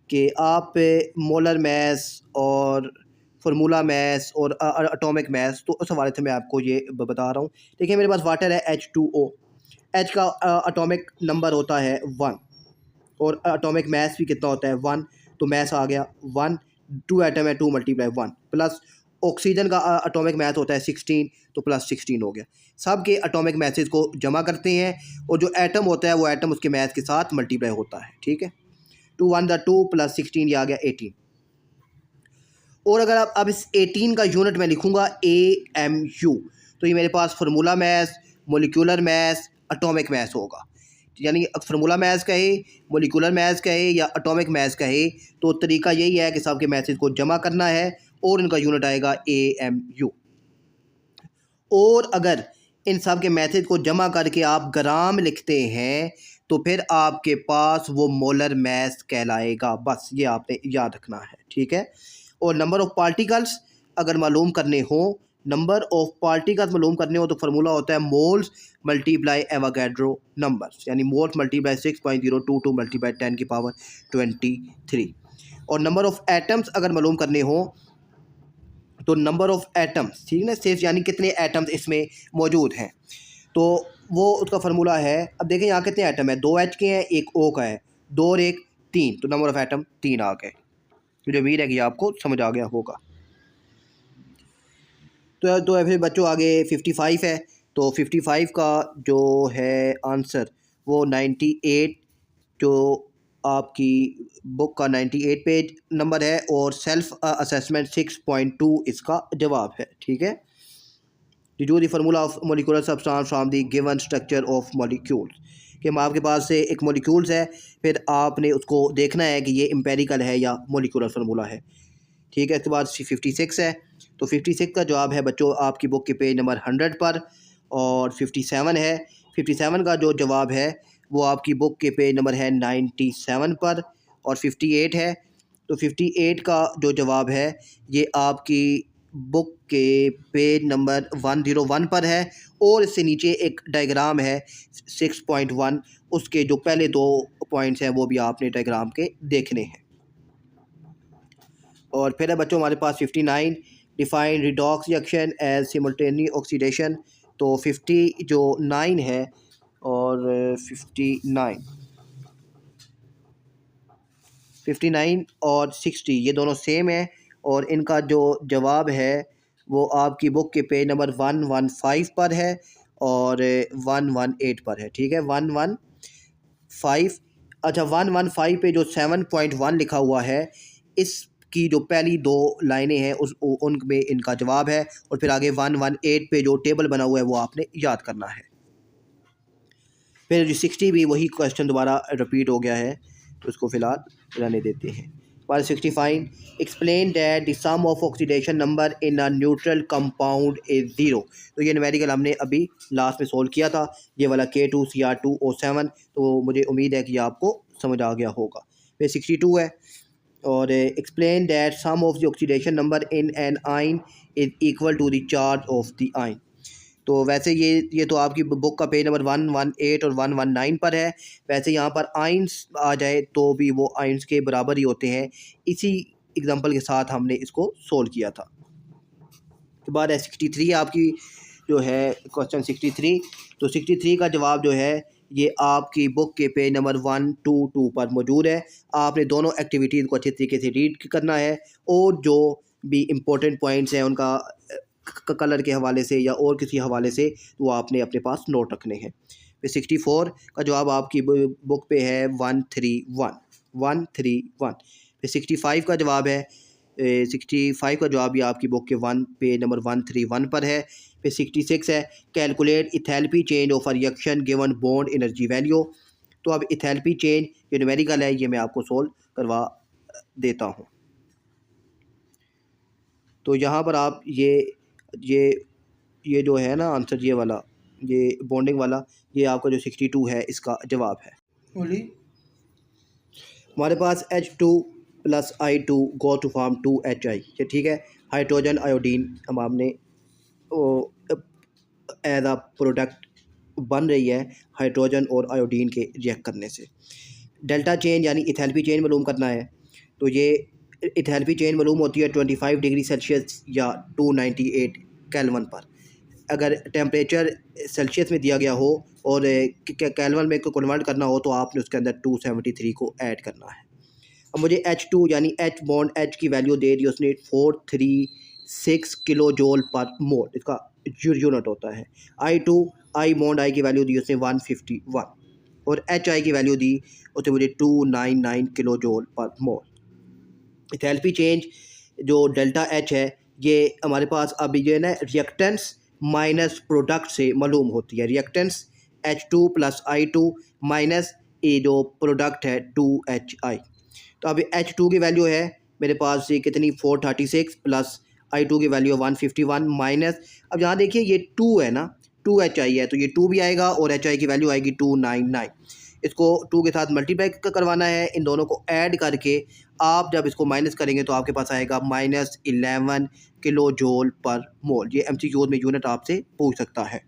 कि आप मोलर मैस और फार्मूला मैस और एटॉमिक मैस, तो उस हवाले से मैं आपको ये बता रहा हूँ। देखिए मेरे पास वाटर है H2O, H का एटॉमिक नंबर होता है 1, और एटॉमिक मैस भी कितना होता है 1, तो मैस आ गया 1, 2 एटम है 2 × 1, प्लस ऑक्सीजन का एटॉमिक मैस होता है 16, तो प्लस 16 हो गया। सब के एटॉमिक मैसेज को जमा करते हैं, और जो एटम होता है वो एटम उसके मैस के साथ मल्टीप्लाई होता है, ठीक है। 2 1 2 प्लस 16, ये आ गया 18। और अगर आप अब इस 18 का यूनिट में लिखूंगा AMU, तो ये मेरे पास formula mass, molecular mass, atomic mass होगा। यानी फार्मूला मैस कहे, मोलिकुलर मैस कहे या एटॉमिक मैस कहे, तो तरीका यही है कि सबके मैसेज को जमा करना है, और इनका यूनिट आएगा AMU। और अगर इन सब के मैसेज को जमा करके आप ग्राम लिखते हैं, तो फिर आपके पास वो मोलर मैस कहलाएगा। बस ये आपने याद रखना है, ठीक है। और नंबर ऑफ़ पार्टिकल्स अगर मालूम करने हो, नंबर ऑफ़ पार्टिकल्स मालूम करने हो, तो फार्मूला होता है मोल्स मल्टीप्लाई एवोगैड्रो नंबर्स, यानी मोल्स मल्टीप्लाई 6.022 मल्टीप्लाई 10⁻23। और नंबर ऑफ़ एटम्स अगर मालूम करने हो, तो नंबर ऑफ़ एटम्स, ठीक है ना, सिर्फ यानी कितने एटम्स इसमें मौजूद हैं, तो वो उसका फार्मूला है। अब देखें यहाँ कितने एटम है, 2 H के हैं, 1 O का है, 2 और 1 3, तो नंबर ऑफ़ एटम 3 आ गए। मुझे उम्मीद है कि आपको समझ आ गया होगा। तो फिर बच्चों आगे 55 है, तो 55 का जो है आंसर वो 98, जो आपकी बुक का 98 पेज नंबर है, और सेल्फ असेसमेंट 6.2 इसका जवाब है, ठीक है। Deduce the formula of molecular substance from the given structure of molecules, कि आपके पास से एक मॉलिक्यूल्स है, फिर आपने उसको देखना है कि ये एम्पेरिकल है या मोलिकुलर फार्मूला है, ठीक है। इसके बाद 56 है, तो 56 का जवाब है बच्चों आपकी बुक के पेज नंबर 100 पर, और 57 है, 57 का जो जवाब है वो आपकी बुक के पेज नंबर है 97 पर, और 58 है, तो 58 का जो जवाब है ये आपकी बुक के पेज नंबर 101 पर है, और इससे नीचे एक डायग्राम है 6.1, उसके जो पहले 2 पॉइंट्स हैं वो भी आपने डायग्राम के देखने हैं। और फिर है बच्चों हमारे पास 59, define redox reaction as simultaneous oxidation, तो 50 जो 9 है, और 59 और 60 ये दोनों सेम है, और इनका जो जवाब है वो आपकी बुक के पेज नंबर 115 पर है, और 118 पर है, ठीक है। 115, अच्छा 115 पे जो 7.1 लिखा हुआ है, इसकी जो पहली 2 लाइनें हैं उनमें इनका जवाब है, और फिर आगे 118 पे जो टेबल बना हुआ है वो आपने याद करना है। फिर जो 60 भी वही क्वेश्चन दोबारा रिपीट हो गया है, तो उसको फ़िलहाल रहने देते हैं। 65, explain that the sum of oxidation number in a neutral compound is 0, तो ये न्यूमेरिकल हमने अभी लास्ट में सोल्व किया था, ये वाला K2Cr2O7, तो मुझे उम्मीद है कि आपको समझ आ गया होगा। फिर 62 है, और explain that sum of the oxidation number in an ion is equal to the charge of the ion, तो वैसे ये तो आपकी बुक का पेज नंबर 118 और 119 पर है। वैसे यहाँ पर आइंस आ जाए तो भी वो आइंस के बराबर ही होते हैं, इसी एग्जांपल के साथ हमने इसको सोल्व किया था। उसके बाद है 63 आपकी जो है क्वेश्चन 63, तो 63 का जवाब जो है ये आपकी बुक के पेज नंबर 122 पर मौजूद है। आपने दोनों एक्टिविटीज़ को अच्छे तरीके से रीड करना है, और जो भी इम्पोर्टेंट पॉइंट्स हैं उनका कलर के हवाले से या और किसी हवाले से वो आपने अपने पास नोट रखने हैं। फिर 64 का जवाब आपकी बुक पे है 131। फिर 65 का जवाब है 65 का जवाब भी आपकी बुक के पेज नंबर 131 पर है। फिर 66 है, calculate enthalpy change of a reaction given bond energy value, तो अब इथैल्पी चेंज जो न्यूमेरिकल है ये मैं आपको सोल्व करवा देता हूँ। तो यहाँ पर आप ये जो है ना आंसर, ये वाला, ये बॉन्डिंग वाला, ये आपका जो 62 है इसका जवाब है। बोली हमारे पास H2 + I2 go to form 2HI, ये ठीक है। हाइड्रोजन आयोडीन हम आपने एज अ प्रोडक्ट बन रही है हाइड्रोजन और आयोडीन के रिएक्ट करने से। डेल्टा चेंज यानी इथैल्पी चेंज मालूम करना है, तो ये इथैल्पी चेंज मालूम होती है 25 डिग्री सेल्सियस या 298 केल्विन पर। अगर टेम्परेचर सेल्सियस में दिया गया हो और केल्विन में को कन्वर्ट करना हो तो आपने उसके अंदर 273 को ऐड करना है। अब मुझे H2 यानी H बॉन्ड H की वैल्यू दे दी उसने 436 किलो जूल पर मोल, इसका यूनिट होता है। I2 I बॉन्ड I की वैल्यू दी उसने 151, और HI की वैल्यू दी उसने मुझे 299 किलो जूल पर मोल। इथैल्पी चेंज जो डेल्टा H है ये हमारे पास अभी जो है ना रिएक्टेंस माइनस प्रोडक्ट से मालूम होती है। रिएक्टेंस H2 + I2 माइनस ये जो प्रोडक्ट है 2HI। तो अभी H2 की वैल्यू है मेरे पास ये कितनी 436 प्लस I2 की वैल्यू 151 माइनस, अब यहाँ देखिए ये 2 है ना, 2HI है तो ये 2 भी आएगा और HI की वैल्यू आएगी 299। इसको 2 के साथ मल्टीप्लाई करवाना है, इन दोनों को ऐड करके आप जब इसको माइनस करेंगे तो आपके पास आएगा -11 किलो जूल पर मोल। ये MCQ में यूनिट आपसे पूछ सकता है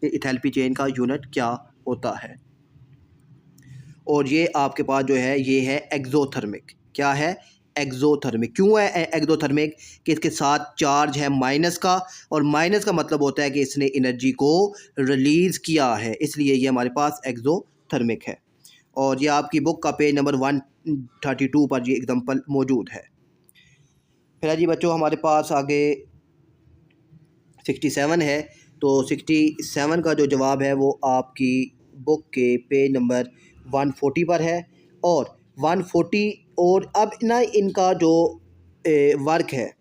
कि इथैल्पी चेन का यूनिट क्या होता है। और ये आपके पास जो है ये है एक्सोथर्मिक, क्या है एक्सोथर्मिक। क्यों है एक्सोथर्मिक? कि इसके साथ चार्ज है माइनस का, और माइनस का मतलब होता है कि इसने एनर्जी को रिलीज़ किया है, इसलिए ये हमारे पास एक्सोथर्मिक है। और ये आपकी बुक का पेज नंबर 132 पर ये एग्जांपल मौजूद है। फिर जी बच्चों हमारे पास आगे 67 है। तो 67 का जो जवाब है वो आपकी बुक के पेज नंबर 140 पर है। और 140 और अब ना इनका जो वर्क है,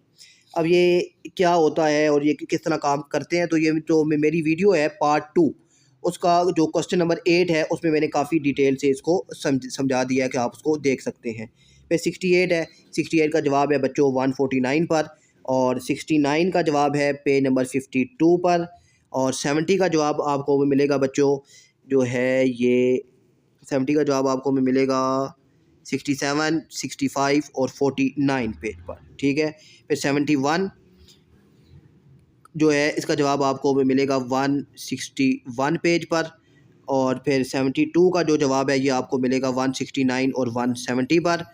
अब ये क्या होता है और ये किस तरह काम करते हैं, तो ये जो मेरी वीडियो है पार्ट 2 उसका जो क्वेश्चन नंबर 8 है उसमें मैंने काफ़ी डिटेल से इसको समझा दिया है कि आप उसको देख सकते हैं। फिर 68 है, 68 का जवाब है बच्चों 149 पर। और 69 का जवाब है पेज नंबर 52 पर। और 70 का जवाब आपको मिलेगा बच्चों जो है ये 70 का जवाब आपको मिलेगा 67, 65 और 49 पेज पर, ठीक है। फिर 71 जो है इसका जवाब आपको मिलेगा 161 पेज पर। और फिर 72 का जो जवाब है ये आपको मिलेगा 169 और 170 पर।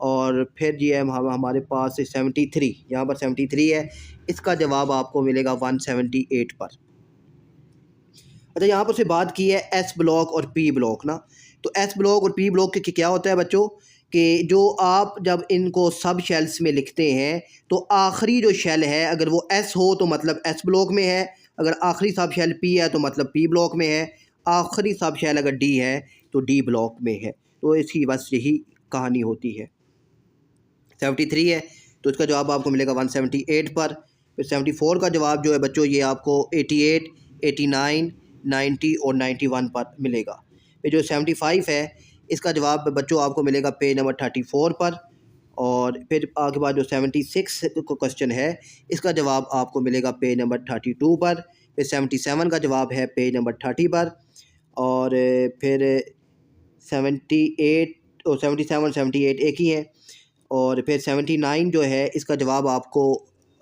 और फिर ये हमारे पास 73, यहाँ पर 73 है, इसका जवाब आपको मिलेगा 178 पर। अच्छा, यहाँ पर से बात की है एस ब्लॉक और पी ब्लॉक ना, तो एस ब्लॉक और पी ब्लॉक के क्या होता है बच्चों कि जो आप जब इनको सब शेल्स में लिखते हैं तो आखिरी जो शेल है अगर वो एस हो तो मतलब एस ब्लॉक में है, अगर आखिरी सब शेल पी है तो मतलब पी ब्लॉक में है, आखिरी सब शेल अगर डी है तो डी ब्लॉक में है। तो इसकी बस यही कहानी होती है। 73 है तो इसका जवाब आपको मिलेगा 178 पर। फिर 74 का जवाब जो है बच्चों ये आपको 88, 89, 90 और 91 पर मिलेगा। फिर जो 75 है इसका जवाब बच्चों आपको मिलेगा पेज नंबर 34 पर। और फिर आगे बाद जो 76 को क्वेश्चन है इसका जवाब आपको मिलेगा पेज नंबर 32 पर। फिर 77 का जवाब है पेज नंबर 30 पर। और फिर 78 और 77, 78 एक ही है। और फिर 79 जो है इसका जवाब आपको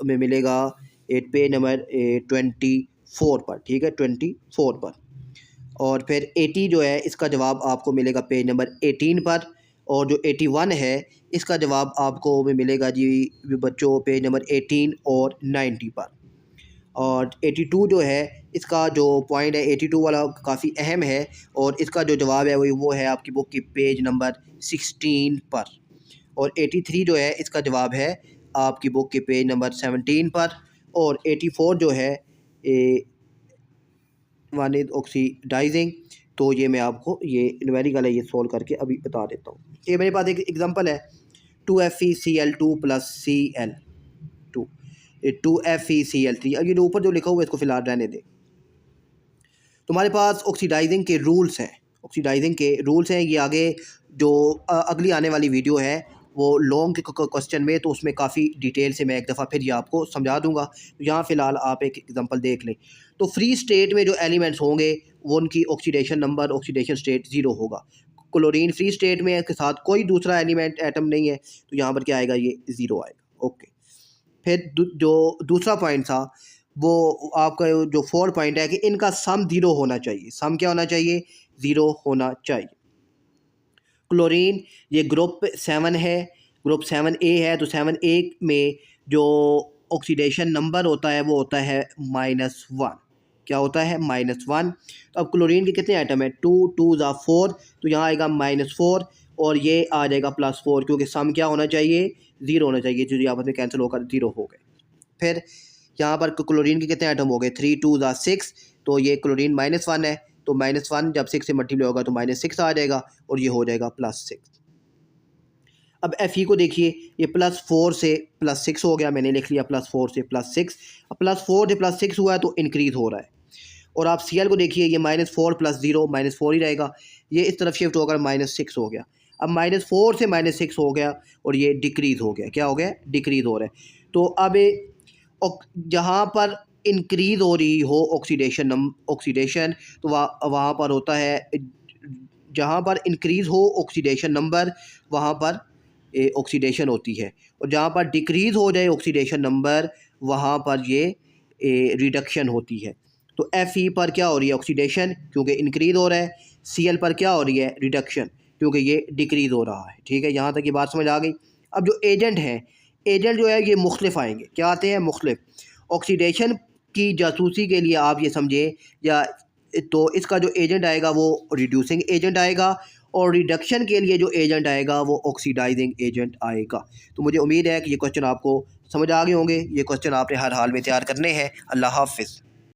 में मिलेगा पेज नंबर 24 पर, ठीक है, 24 पर। और फिर 80 जो है इसका जवाब आपको मिलेगा पेज नंबर 18 पर। और जो 81 है इसका जवाब आपको में मिलेगा जी बच्चों पेज नंबर 18 और 90 पर। और 82 जो है इसका जो पॉइंट है 82 वाला काफ़ी अहम है, और इसका जो जवाब है वो है आपकी बुक की पेज नंबर 16 पर। और 83 जो है इसका जवाब है आपकी बुक के पेज नंबर 17 पर। और 84 जो है वन इज ऑक्सीडाइजिंग, तो ये मैं आपको ये न्यूमेरिकल है ये सॉल्व करके अभी बता देता हूँ। ये मेरे पास एक एग्जांपल है 2FeCl2 + Cl2, 2FeCl3। अब ये जो ऊपर जो लिखा हुआ है इसको फिलहाल रहने दें। तुम्हारे पास ऑक्सीडाइजिंग के रूल्स हैं, ऑक्सीडाइजिंग के रूल्स हैं, ये आगे जो अगली आने वाली वीडियो है वो लॉन्ग क्वेश्चन में, तो उसमें काफ़ी डिटेल से मैं एक दफ़ा फिर ये आपको समझा दूंगा। तो यहाँ फ़िलहाल आप एक एग्जांपल देख लें। तो फ्री स्टेट में जो एलिमेंट्स होंगे वो उनकी ऑक्सीडेशन नंबर, ऑक्सीडेशन स्टेट 0 होगा। क्लोरीन फ्री स्टेट में के साथ कोई दूसरा एलिमेंट एटम नहीं है, तो यहाँ पर क्या आएगा, ये 0 आएगा। ओके। फिर जो दूसरा पॉइंट था वो आपका जो 4 पॉइंट है कि इनका सम 0 होना चाहिए। सम क्या होना चाहिए, 0 होना चाहिए। क्लोरीन ये ग्रुप 7 है, ग्रुप 7A है, तो 7A में जो ऑक्सीडेशन नंबर होता है वो होता है -1। क्या होता है, -1। तो अब क्लोरीन के कितने आइटम है, 2 2 ज़ा 4, तो यहाँ आएगा -4 और ये आ जाएगा +4, क्योंकि सम क्या होना चाहिए, 0 होना चाहिए, जो आपस में कैंसिल होकर 0 हो गए। फिर यहाँ पर क्लोरीन के कितने आइटम हो गए, 3 2 ज़ा 6, तो ये क्लोरीन -1 है, तो -1 जब 6 से मल्टीप्लाई होगा तो -6 आ जाएगा और ये हो जाएगा +6। अब Fe को देखिए, ये +4 से +6 हो गया, मैंने लिख लिया +4 से +6। अब +4 से +6 हुआ है तो इंक्रीज़ हो रहा है। और आप Cl को देखिए, ये -4 + 0 -4 ही रहेगा, ये इस तरफ शिफ्ट होकर -6 हो गया। अब -4 से -6 हो गया और ये डिक्रीज़ हो गया। क्या हो गया, डिक्रीज़ हो रहा है। तो अब जहाँ पर इंक्रीज़ हो रही हो ऑक्सीडेशन, तो वहाँ पर होता है, जहाँ पर इंक्रीज़ हो ऑक्सीडेशन नंबर वहाँ पर ऑक्सीडेशन होती है, और जहाँ पर डिक्रीज़ हो जाए ऑक्सीडेशन नंबर वहाँ पर ये रिडक्शन होती है। तो Fe पर क्या हो रही है, ऑक्सीडेशन, क्योंकि इंक्रीज़ हो रहा है। Cl पर क्या हो रही है, रिडक्शन, क्योंकि ये डिक्रीज़ हो रहा है। ठीक है, यहाँ तक ये बात समझ आ गई। अब जो एजेंट हैं, एजेंट जो है ये मुख्तलिफ आएंगे। क्या आते हैं? मुख्तलिफ। ऑक्सीडेशन की जासूसी के लिए आप ये समझें, या तो इसका जो एजेंट आएगा वो रिड्यूसिंग एजेंट आएगा, और रिडक्शन के लिए जो एजेंट आएगा वो ऑक्सीडाइजिंग एजेंट आएगा। तो मुझे उम्मीद है कि ये क्वेश्चन आपको समझ आ गए होंगे। ये क्वेश्चन आपने हर हाल में तैयार करने हैं। अल्लाह हाफ़िज़।